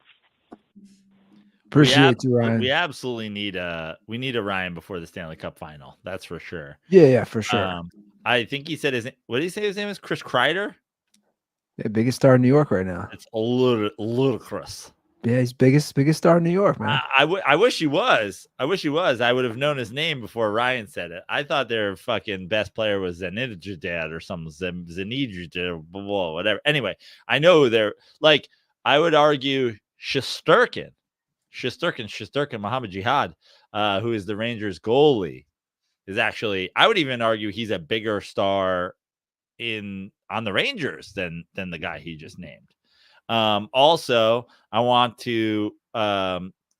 Appreciate you, Ryan. We absolutely need a Ryan before the Stanley Cup final. That's for sure. Yeah, for sure. I think he said what did he say his name is? Chris Kreider? Yeah, biggest star in New York right now. It's a ludicrous. Yeah, he's biggest star in New York, man. I wish he was. I would have known his name before Ryan said it. I thought their fucking best player was Zenidjad or something. Zenidjad, whatever. Anyway, I know they're like, I would argue Shesterkin, Mohammed Jihad, who is the Rangers goalie, is actually, I would even argue he's a bigger star on the Rangers than the guy he just named. Also, I want to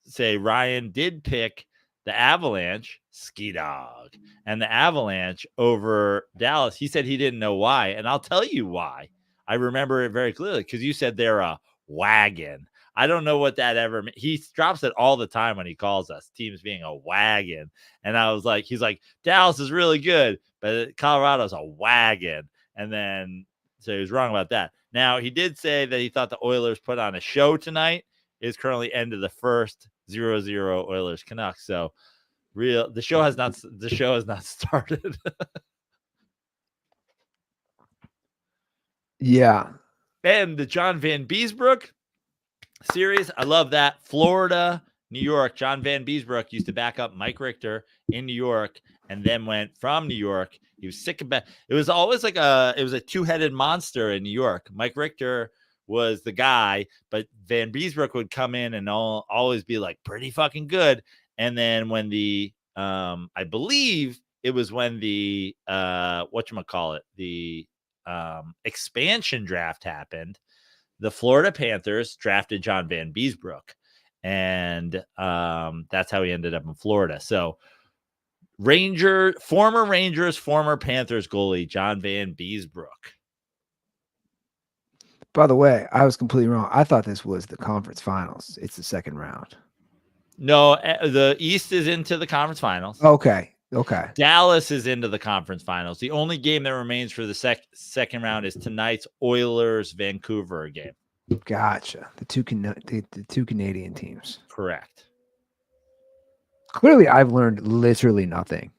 say Ryan did pick the Avalanche, ski dog, and the Avalanche over Dallas. He said he didn't know why, and I'll tell you why. I remember it very clearly because you said they're a wagon. I don't know what that ever means. He drops it all the time when he calls us teams being a wagon. And I was like, he's like, Dallas is really good, but Colorado's a wagon. And then, so he was wrong about that. Now, he did say that he thought the Oilers put on a show tonight. Is currently end of the first 0-0 Oilers Canucks. So the show has not started. Yeah. And the John Van Beesbrook series, I love that. Florida, New York. John Van Beesbrook used to back up Mike Richter in New York and then went from New York. He was sick of it. It was always like it was a two-headed monster in New York. Mike Richter was the guy, but Van Beesbrook would come in and always be like pretty fucking good. And then when the I believe it was when the the expansion draft happened, the Florida Panthers drafted John Van Beesbrook, and that's how he ended up in Florida. So former Rangers, former Panthers goalie John Van Beesbrook. By the way, I was completely wrong. I thought this was the conference finals. It's the second round. No, the East is into the conference finals. Okay. Dallas is into the conference finals. The only game that remains for the second round is tonight's Oilers-Vancouver game. Gotcha. The two Canadian teams. Correct. Clearly, I've learned literally nothing.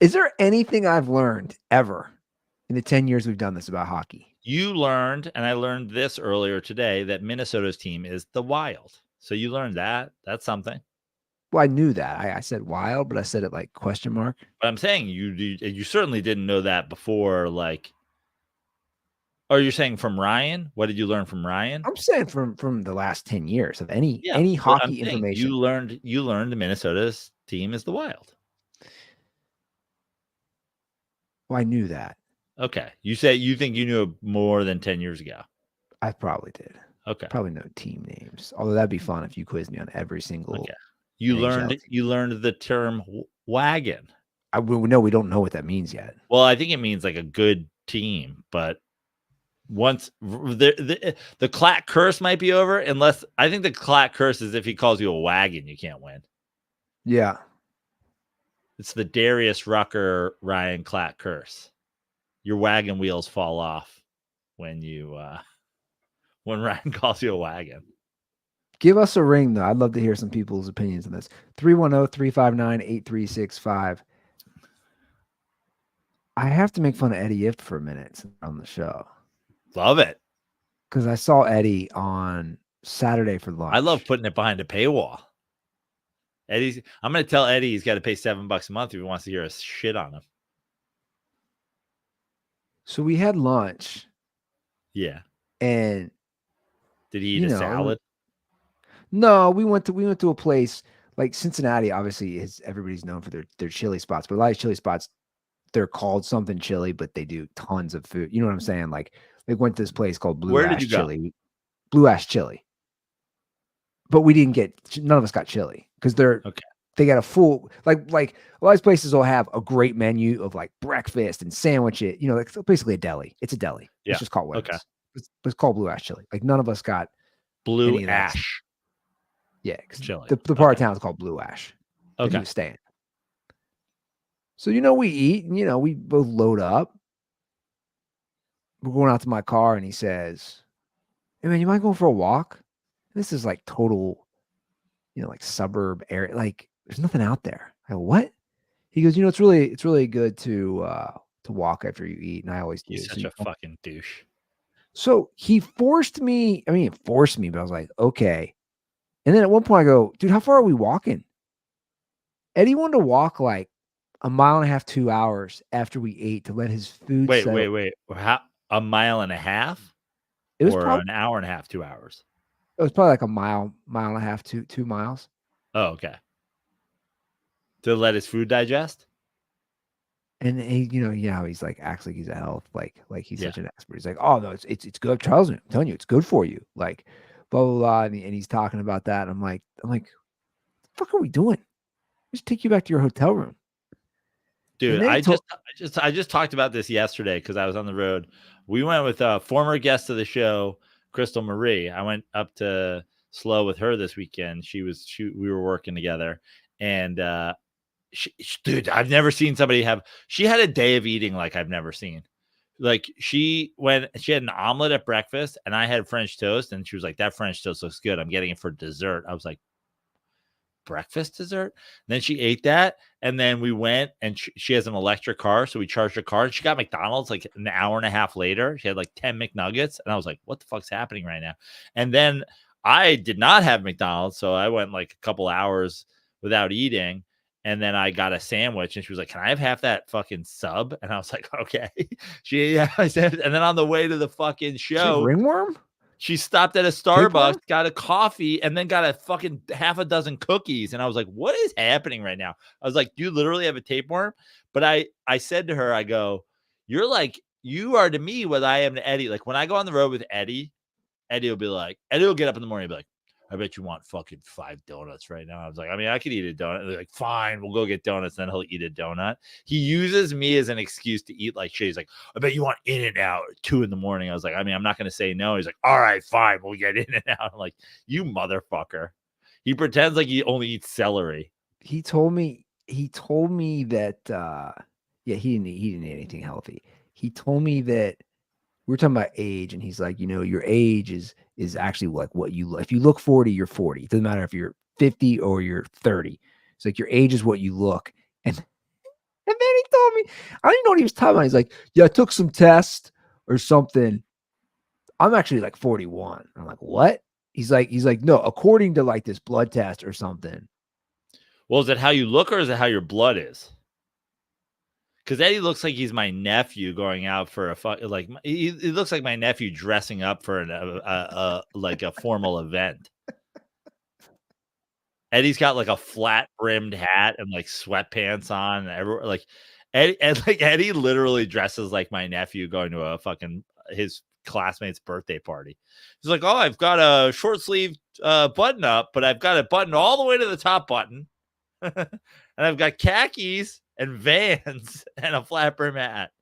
Is there anything I've learned ever in the 10 years we've done this about hockey? You learned, and I learned this earlier today, that Minnesota's team is the Wild. So you learned that. That's something. Well, I knew that. I said Wild, but I said it like question mark. But I'm saying you certainly didn't know that before. Like, or you're saying from Ryan? What did you learn from Ryan? I'm saying from the last 10 years of any hockey information. You learned Minnesota's team is the Wild. Well, I knew that. Okay. You say you think you knew more than 10 years ago. I probably did. Okay. Probably know team names. Although that'd be fun if you quizzed me on every single. Okay. You learned the term wagon. We don't know what that means yet. Well, I think it means like a good team, but once the Klatt curse might be over, unless I think the Klatt curse is if he calls you a wagon, you can't win. Yeah. It's the Darius Rucker, Ryan Klatt curse. Your wagon wheels fall off when when Ryan calls you a wagon. Give us a ring, though. I'd love to hear some people's opinions on this. 310-359-8365. I have to make fun of Eddie Ift for a minute on the show. Love it. Because I saw Eddie on Saturday for lunch. I love putting it behind a paywall. I'm going to tell Eddie he's got to pay $7 a month if he wants to hear us shit on him. So we had lunch. Yeah. And did he eat a salad? No, we went to a place like Cincinnati. Obviously, everybody's known for their chili spots, but a lot of chili spots, they're called something chili, but they do tons of food. You know what I'm saying? Like they went to this place called Blue Ash Chili. Blue Ash Chili. But we didn't get, none of us got chili because they got a full, like a lot of places will have a great menu of like breakfast and sandwich it. You know, like basically a deli. It's a deli. Yeah. Let's just call it what it is. It's called Blue Ash Chili. Like none of us got Blue Ash. Yeah, because the part of town is called Blue Ash. Okay. He was staying. So, we eat and, we both load up. We're going out to my car and he says, "Hey man, you mind going for a walk?" This is like total, like suburb area. Like there's nothing out there. I go, "What?" He goes, "It's really good to walk after you eat." And I always do. He's such a fucking douche. So he forced me. I mean, he forced me, but I was like, okay. And then at one point I go, "Dude, how far are we walking?" Eddie wanted to walk like a mile and a half, 2 hours after we ate to let his food settle. Wait. How, a mile and a half? It was probably an hour and a half, 2 hours. It was probably like a mile and a half, 2 miles. Oh, okay. To let his food digest? And he, he's like acts like he's a health, like he's such an expert. He's like, "Oh no, it's good. Charles, I'm telling you, it's good for you." Like, blah blah blah. And he's talking about that. And I'm like, what the fuck are we doing? Just take you back to your hotel room. Dude, I just talked about this yesterday because I was on the road. We went with a former guest of the show, Crystal Marie. I went up to SLO with her this weekend. We were working together, and dude, I've never seen somebody she had a day of eating like I've never seen. Like she had an omelet at breakfast and I had French toast and she was like, "That French toast looks good. I'm getting it for dessert." I was like, "Breakfast dessert?" And then she ate that. And then we went and she has an electric car. So we charged her car and she got McDonald's like an hour and a half later. She had like 10 McNuggets. And I was like, what the fuck's happening right now? And then I did not have McDonald's. So I went like a couple hours without eating. And then I got a sandwich and she was like, "Can I have half that fucking sub?" And I was like, "Okay." I said, and then on the way to the fucking show, ringworm? She stopped at a Starbucks, got a coffee, and then got a fucking half a dozen cookies. And I was like, what is happening right now? I was like, "Do you literally have a tapeworm?" But I said to her, I go, you are to me what I am to Eddie. Like when I go on the road with Eddie will get up in the morning and be like, "I bet you want fucking 5 donuts right now." I was like, "I mean, I could eat a donut." They're like, "Fine, we'll go get donuts." Then he'll eat a donut. He uses me as an excuse to eat like shit. He's like, "I bet you want In-N-Out at 2 a.m. I was like, "I mean, I'm not going to say no." He's like, "All right, fine, we'll get In-N-Out." I'm like, "You motherfucker." He pretends like he only eats celery. He told me that, he didn't eat anything healthy. He told me that we were talking about age, and he's like, your age is actually like what you look. If you look 40, you're 40. It doesn't matter if you're 50 or you're 30. It's like your age is what you look. And then he told me, I don't even know what he was talking about. He's like, "Yeah, I took some tests or something. I'm actually like 41. I'm like, "What?" He's like, "No, according to like this blood test or something." Well, is it how you look or is it how your blood is? Because Eddie looks like he's my nephew going out for he looks like my nephew dressing up for a formal event. Eddie's got like a flat brimmed hat and like sweatpants on, and Eddie literally dresses like my nephew going to his classmate's birthday party. He's like, "Oh, I've got a short sleeve button up, but I've got it buttoned all the way to the top button, and I've got khakis and Vans and a flat brim hat."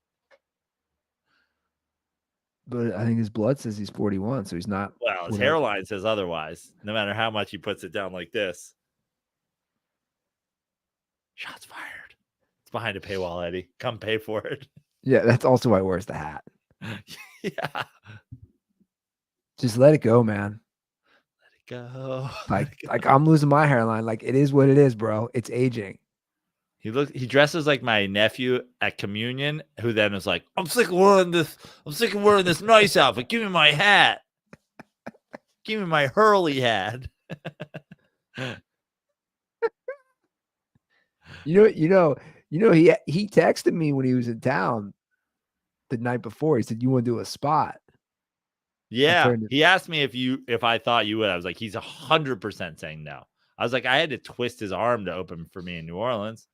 But I think his blood says he's 41, so he's not. Well, his hairline says otherwise, no matter how much he puts it down like this. Shots fired. It's behind a paywall, Eddie. Come pay for it. Yeah, that's also why he wears the hat. Yeah. Just let it go, man. Let it go. Like I'm losing my hairline. Like it is what it is, bro. It's aging. He dresses like my nephew at communion, who then is like, I'm sick of wearing this nice outfit. Give me my hat. Give me my Hurley hat. He texted me when he was in town the night before. He said, "You want to do a spot?" Yeah, he asked me if I thought you would. I was like, he's 100% saying no. I was like, I had to twist his arm to open for me in New Orleans.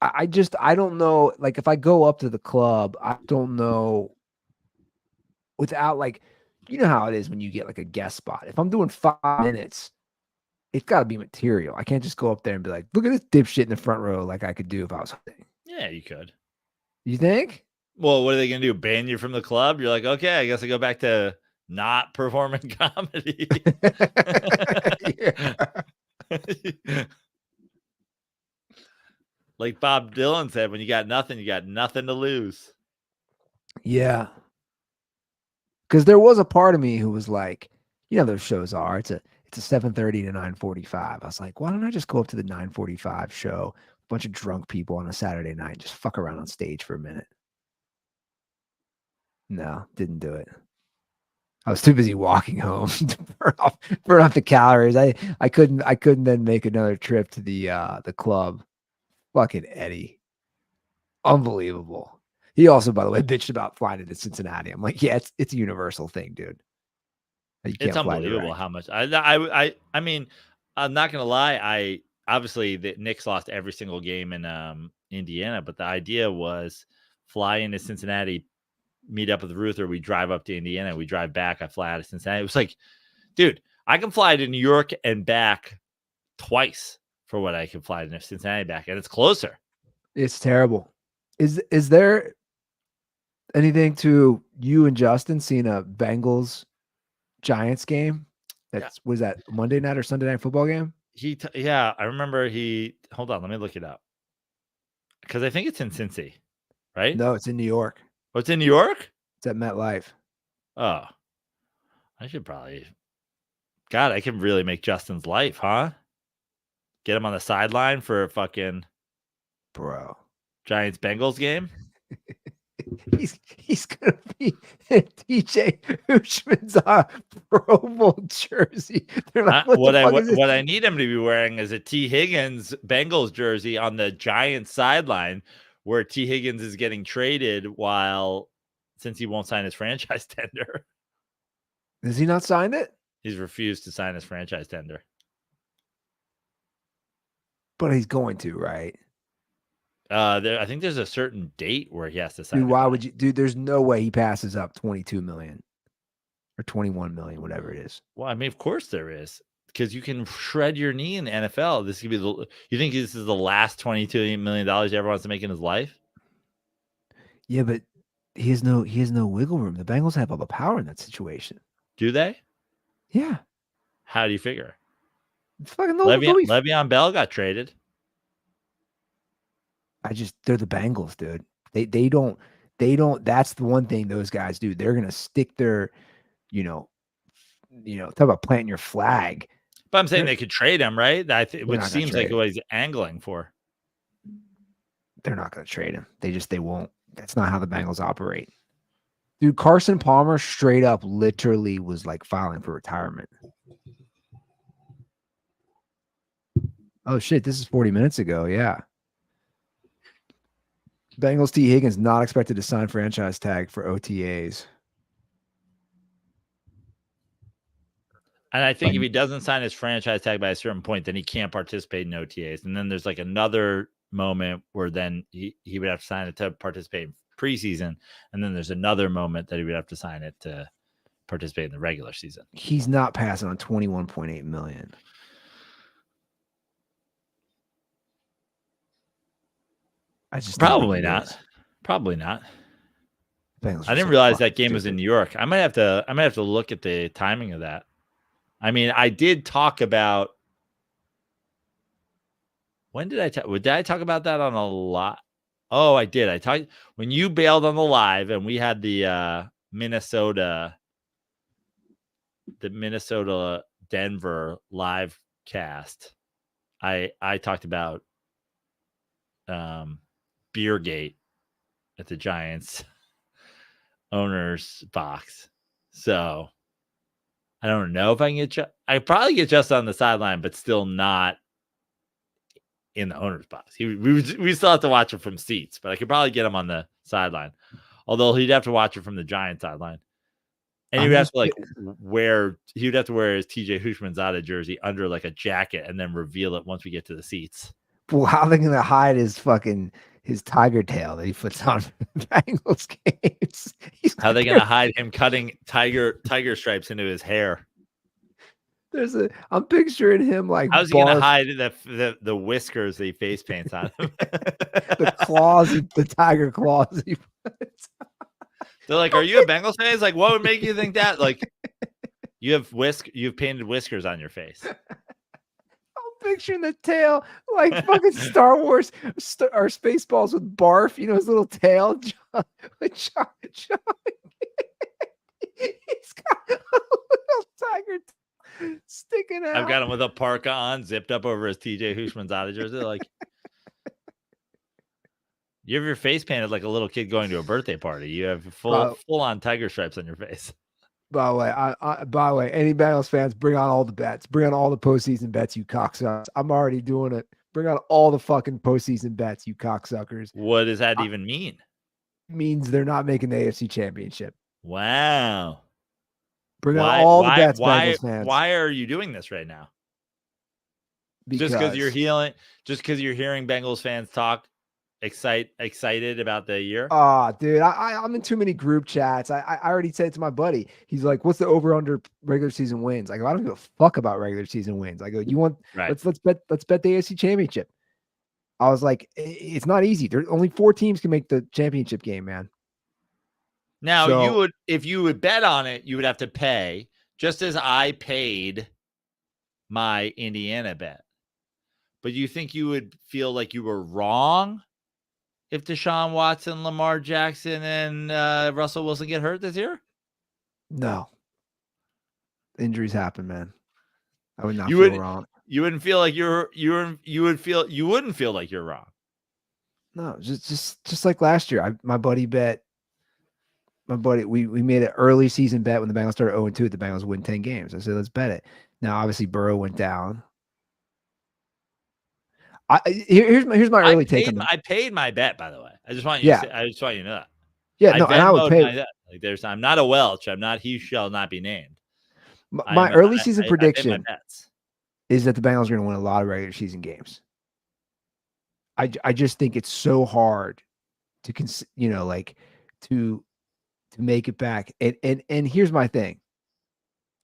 I don't know. Like, if I go up to the club, I don't know. Without, like, you know how it is when you get like a guest spot. If I'm doing 5 minutes, it's got to be material. I can't just go up there and be like, "Look at this dipshit in the front row," like I could do if I was hunting. Yeah, you could. You think? Well, what are they going to do? Ban you from the club? You're like, okay, I guess I go back to not performing comedy. Like Bob Dylan said, when you got nothing to lose. Yeah. Because there was a part of me who was like, you know, those shows are. It's a 7:30 to 9:45. I was like, why don't I just go up to the 9:45 show, a bunch of drunk people on a Saturday night, and just fuck around on stage for a minute. No, didn't do it. I was too busy walking home to burn off the calories. I couldn't then make another trip to the club. Fucking Eddie. Unbelievable. He also, by the way, bitched about flying into Cincinnati. I'm like, yeah, it's a universal thing, dude. It's unbelievable how much. I mean, I'm not gonna lie. Obviously the Knicks lost every single game in Indiana, but the idea was fly into Cincinnati, meet up with Ruther. We drive up to Indiana. We drive back. I fly out of Cincinnati. It was like, dude, I can fly to New York and back twice for what I can fly to Cincinnati back, and it's closer. It's terrible. Is there anything to you and Justin seeing a Bengals Giants game? Was that Monday night or Sunday night football game? Yeah, I remember hold on, let me look it up. Because I think it's in Cincy, right? No, it's in New York. Oh, it's in New York? It's at MetLife. Oh. I should probably. God, I can really make Justin's life, huh? Get him on the sideline for a fucking Giants Bengals game. He's gonna be in DJ Hushman's Pro Bowl jersey. Like, what I need him to be wearing is a T. Higgins Bengals jersey on the Giants sideline, where T. Higgins is getting traded since he won't sign his franchise tender. Has he not signed it? He's refused to sign his franchise tender. But he's going to, right? I think there's a certain date where he has to sign. Dude, why would you? Dude, there's no way he passes up 22 million or 21 million, whatever it is. Well, I mean, of course there is, because you can shred your knee in the NFL. This could be you think this is the last $22 million he ever wants to make in his life? Yeah, but he has no wiggle room. The Bengals have all the power in that situation. Do they? Yeah. How do you figure? Fucking Le'Veon Bell got traded. They're the Bengals, dude. They don't. That's the one thing those guys do. They're gonna stick their, talk about planting your flag. But I'm saying they could trade him, right? Which seems like what he's angling for. They're not gonna trade him. They won't. That's not how the Bengals operate. Dude, Carson Palmer straight up literally was like filing for retirement. Oh shit, this is 40 minutes ago. Yeah. Bengals T. Higgins not expected to sign franchise tag for OTAs. And I think if he doesn't sign his franchise tag by a certain point, then he can't participate in OTAs. And then there's like another moment where then he would have to sign it to participate in preseason. And then there's another moment that he would have to sign it to participate in the regular season. He's not passing on 21.8 million. Probably not. I didn't realize that game was in New York. I might have to look at the timing of that. I mean, I did talk about. When did I talk? Did I talk about that on a lot? Oh, I did. I talked when you bailed on the live, and we had the Minnesota Denver live cast. I talked about Beergate at the Giants owner's box. So I don't know if I can I probably get just on the sideline, but still not in the owner's box. We still have to watch him from seats, but I could probably get him on the sideline. Although he'd have to watch it from the Giants sideline. And he would have to he would have to wear his TJ Hushmanzada jersey under like a jacket and then reveal it once we get to the seats. Well, how are they going to hide his tiger tail that he puts on for the Bengals games? How are they going to hide him cutting tiger stripes into his hair? I'm picturing him like. How's he going to hide the whiskers that he face paints on him? The claws, the tiger claws he puts. They're like, "Are you a Bengals fan?" He's like, "What would make you think that?" Like, you've painted whiskers on your face. I'm picturing the tail like fucking Star Wars or Spaceballs with Barf. You know his little tail. He's got a little tiger sticking out. I've got him with a parka on, zipped up over his TJ Hushmanzada jersey. Like, you have your face painted like a little kid going to a birthday party. You have full on tiger stripes on your face. By the way, any Bengals fans, bring on all the bets. Bring on all the postseason bets, you cocksuckers. I'm already doing it. Bring on all the fucking postseason bets, you cocksuckers. What does that even mean? Means they're not making the AFC Championship. Wow. Bring on all the bets, Bengals fans. Why are you doing this right now? Just because you're hearing Bengals fans talk excited about the year? Dude, I'm in too many group chats. I already said it to my buddy. He's like, "What's the over under regular season wins?" I go, "I don't give a fuck about regular season wins." I go, "You want let's bet the AFC Championship." I was like, "It's not easy. There's only 4 teams can make the championship game, man." Now if you would bet on it, you would have to pay, just as I paid my Indiana bet. But you think you would feel like you were wrong if Deshaun Watson, Lamar Jackson, and Russell Wilson get hurt this year? No. Injuries happen, man. I would not feel wrong. You wouldn't feel like you wouldn't feel like you're wrong. No, just like last year. We made an early season bet when the Bengals started 0-2. The Bengals win 10 games. I said, let's bet it. Now, obviously, Burrow went down. Here's my early take on that. I paid my bet, by the way. I just want you to know that. Yeah, and I would pay. Like, I'm not a Welch. I'm not. He shall not be named. My early season prediction is that the Bengals are going to win a lot of regular season games. I just think it's so hard to make it back. And here's my thing.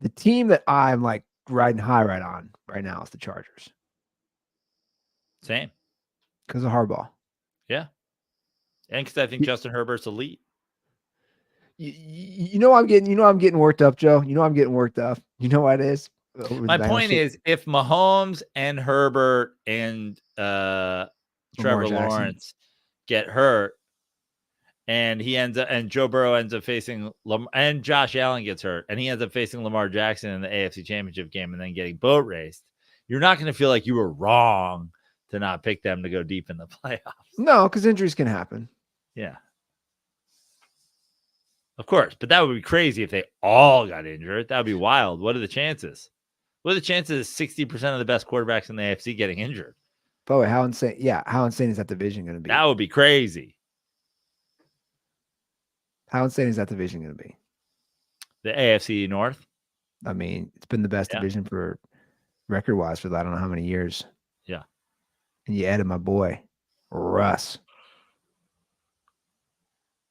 The team that I'm like riding high on right now is the Chargers. Same. Because of Harbaugh. Yeah. And because I think Justin Herbert's elite. You know I'm getting worked up, Joe. You know I'm getting worked up. You know what it is? My point is, if Mahomes and Herbert and Trevor Lawrence get hurt, and Joe Burrow ends up facing and Josh Allen gets hurt, and he ends up facing Lamar Jackson in the AFC Championship game, and then getting boat raced, you're not going to feel like you were wrong to not pick them to go deep in the playoffs. No, because injuries can happen. Yeah. Of course, but that would be crazy if they all got injured. That would be wild. What are the chances? What are the chances 60% of the best quarterbacks in the AFC getting injured? Boy, how insane. Yeah, how insane is that division going to be? That would be crazy. How insane is that division going to be? The AFC North? I mean, it's been the best division for record-wise for I don't know how many years. Yeah. And you added my boy, Russ.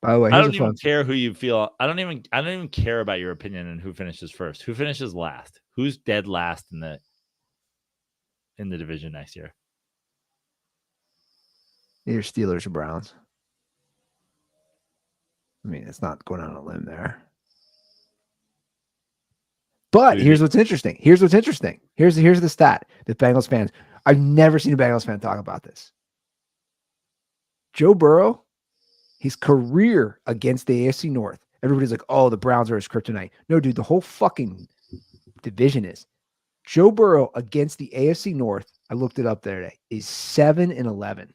By the way, I don't even care who you feel. I don't even care about your opinion on who finishes first. Who finishes last? Who's dead last in the division next year? Either Steelers or Browns. I mean, it's not going on a limb there. But here's what's interesting. Here's the stat that Bengals fans. I've never seen a Bengals fan talk about this. Joe Burrow, his career against the AFC North. Everybody's like, "Oh, the Browns are his kryptonite." No, dude, the whole fucking division is. Joe Burrow against the AFC North, I looked it up the other day, is 7-11.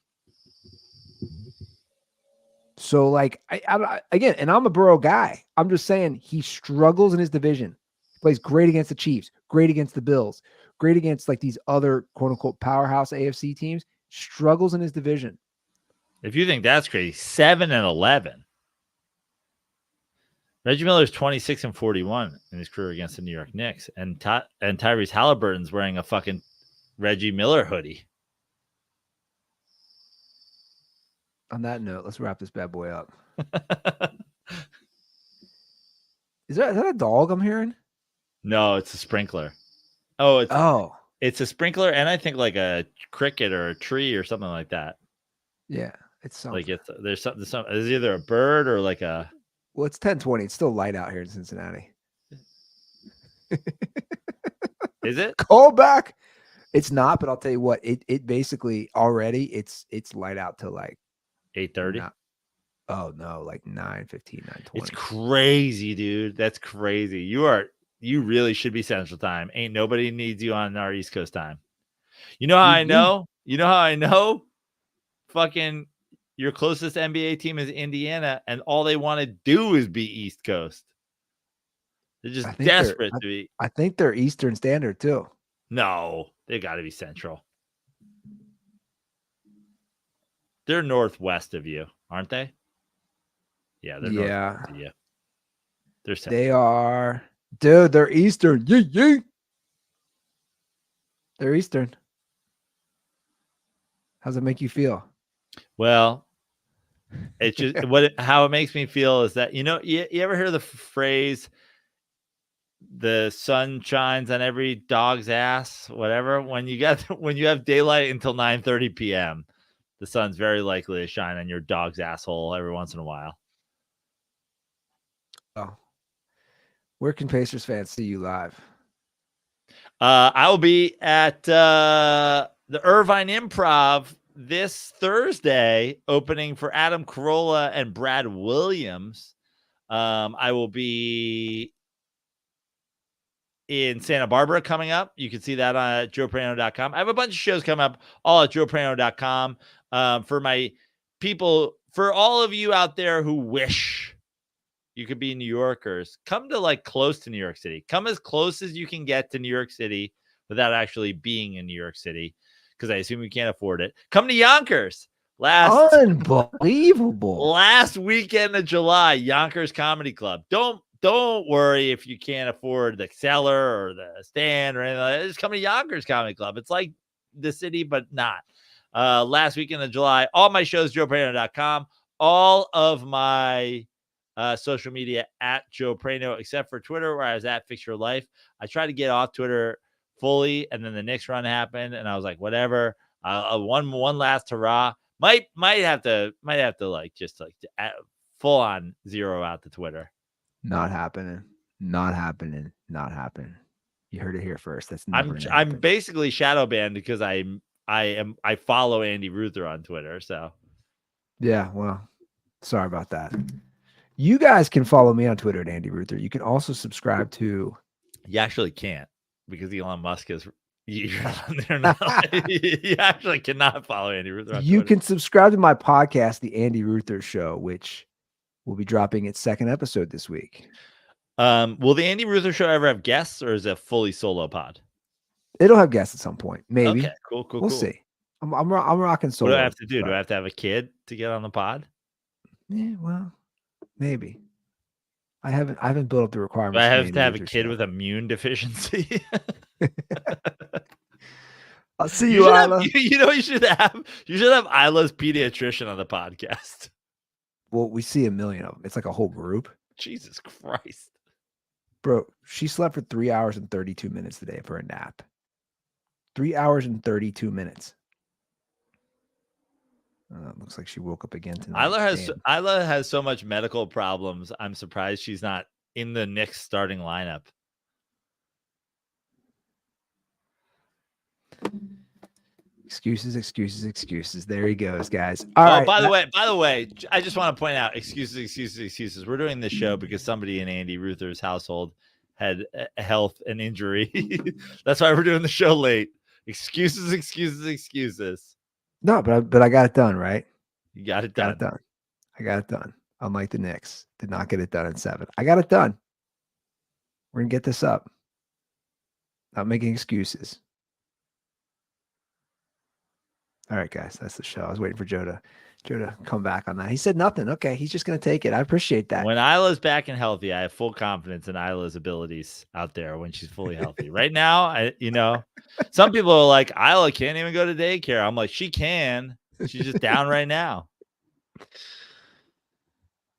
So, like, I again, and I'm a Burrow guy. I'm just saying he struggles in his division. He plays great against the Chiefs, great against the Bills, great against like these other quote unquote powerhouse AFC teams. Struggles in his division. If you think that's crazy, 7-11. Reggie Miller's 26-41 in his career against the New York Knicks, and Tyrese Halliburton's wearing a fucking Reggie Miller hoodie. On that note, let's wrap this bad boy up. Is that a dog I'm hearing? No, it's a sprinkler. It's a sprinkler, and I think like a cricket or a tree or something like that. Yeah, it's something. Like there's something. It's either a bird or like a. Well, it's 10:20. It's still light out here in Cincinnati. Is it? Call back. It's not, but I'll tell you what. It basically already it's light out till like 8:30. Oh no, like 9:15, 9:20. It's crazy, dude. That's crazy. You really should be Central Time. Ain't nobody needs you on our East Coast time. You know how I know? You know how I know? Fucking your closest NBA team is Indiana, and all they want to do is be East Coast. They're just desperate to be. I think they're Eastern Standard too. No, they got to be Central. They're northwest of you, aren't they? Yeah, they're northwest of you. They're Central. They are, dude. They're Eastern. Yeah. They're Eastern. How's it make you feel? Well, it's just how it makes me feel is that, you ever hear the phrase, the sun shines on every dog's ass, whatever? When you have daylight until 9:30 p.m., the sun's very likely to shine on your dog's asshole every once in a while. Oh, where can Pacers fans see you live? I will be at the Irvine Improv this Thursday, opening for Adam Carolla and Brad Williams. I will be in Santa Barbara coming up. You can see that on joeprano.com. I have a bunch of shows coming up, all at joeprano.com. For my people, for all of you out there who wish you could be New Yorkers, come to like close to New York City. Come as close as you can get to New York City without actually being in New York City, because I assume you can't afford it. Come to Yonkers. Unbelievable. Last weekend of July, Yonkers Comedy Club. Don't worry if you can't afford the Cellar or the Stand or anything like that. Just come to Yonkers Comedy Club. It's like the city, but not. Last weekend of July, all my shows, joeprano.com. All of my social media at Joe Prano, except for Twitter, where I was at Fix Your Life. I tried to get off Twitter fully, and then the Knicks run happened, and I was like, whatever. One last hurrah. Might have to like just like full on zero out the Twitter. Not happening. You heard it here first. That's I'm basically shadow banned because I follow Andy Ruther on Twitter. So yeah, well, sorry about that. You guys can follow me on Twitter at Andy Ruther. You can also subscribe to. You actually can't, because Elon Musk is. You're on there now. You actually cannot follow Andy Ruther on You Twitter. can subscribe to my podcast, The Andy Ruther Show, which will be dropping its second episode this week. Will the Andy Ruther Show ever have guests, or is it a fully solo pod? It'll have guests at some point. Maybe. Okay, cool. We'll see. I'm rocking solo. What do I have to do? Do I have to have a kid to get on the pod? Yeah, well, maybe. I haven't built up the requirements. Do I have to have a kid with immune deficiency? I'll see you, Isla. You should have Isla's pediatrician on the podcast. Well, we see a million of them. It's like a whole group. Jesus Christ. Bro, she slept for 3 hours and 32 minutes today for a nap. 3 hours and 32 minutes. Looks like she woke up again tonight. Isla has so much medical problems. I'm surprised she's not in the Knicks starting lineup. Excuses. There he goes, guys. All right. By the way, I just want to point out, excuses. We're doing this show because somebody in Andy Ruther's household had a health and injury. That's why we're doing the show late. Excuses. No, but I got it done, right? You got it done. I got it done. Unlike the Knicks, did not get it done in 7. I got it done. We're gonna get this up. Not making excuses. All right, guys, that's the show. I was waiting for Joe to come back on that. He said nothing. Okay, he's just going to take it. I appreciate that. When Isla's back and healthy, I have full confidence in Isla's abilities out there when she's fully healthy. Right now, some people are like, Isla can't even go to daycare. I'm like, she can. She's just down right now.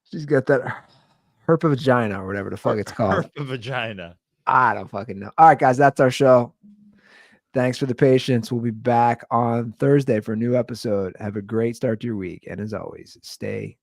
She's got that herpavagina or whatever the fuck it's called. Herpavagina. I don't fucking know. All right, guys, that's our show. Thanks for the patience. We'll be back on Thursday for a new episode. Have a great start to your week. And as always, stay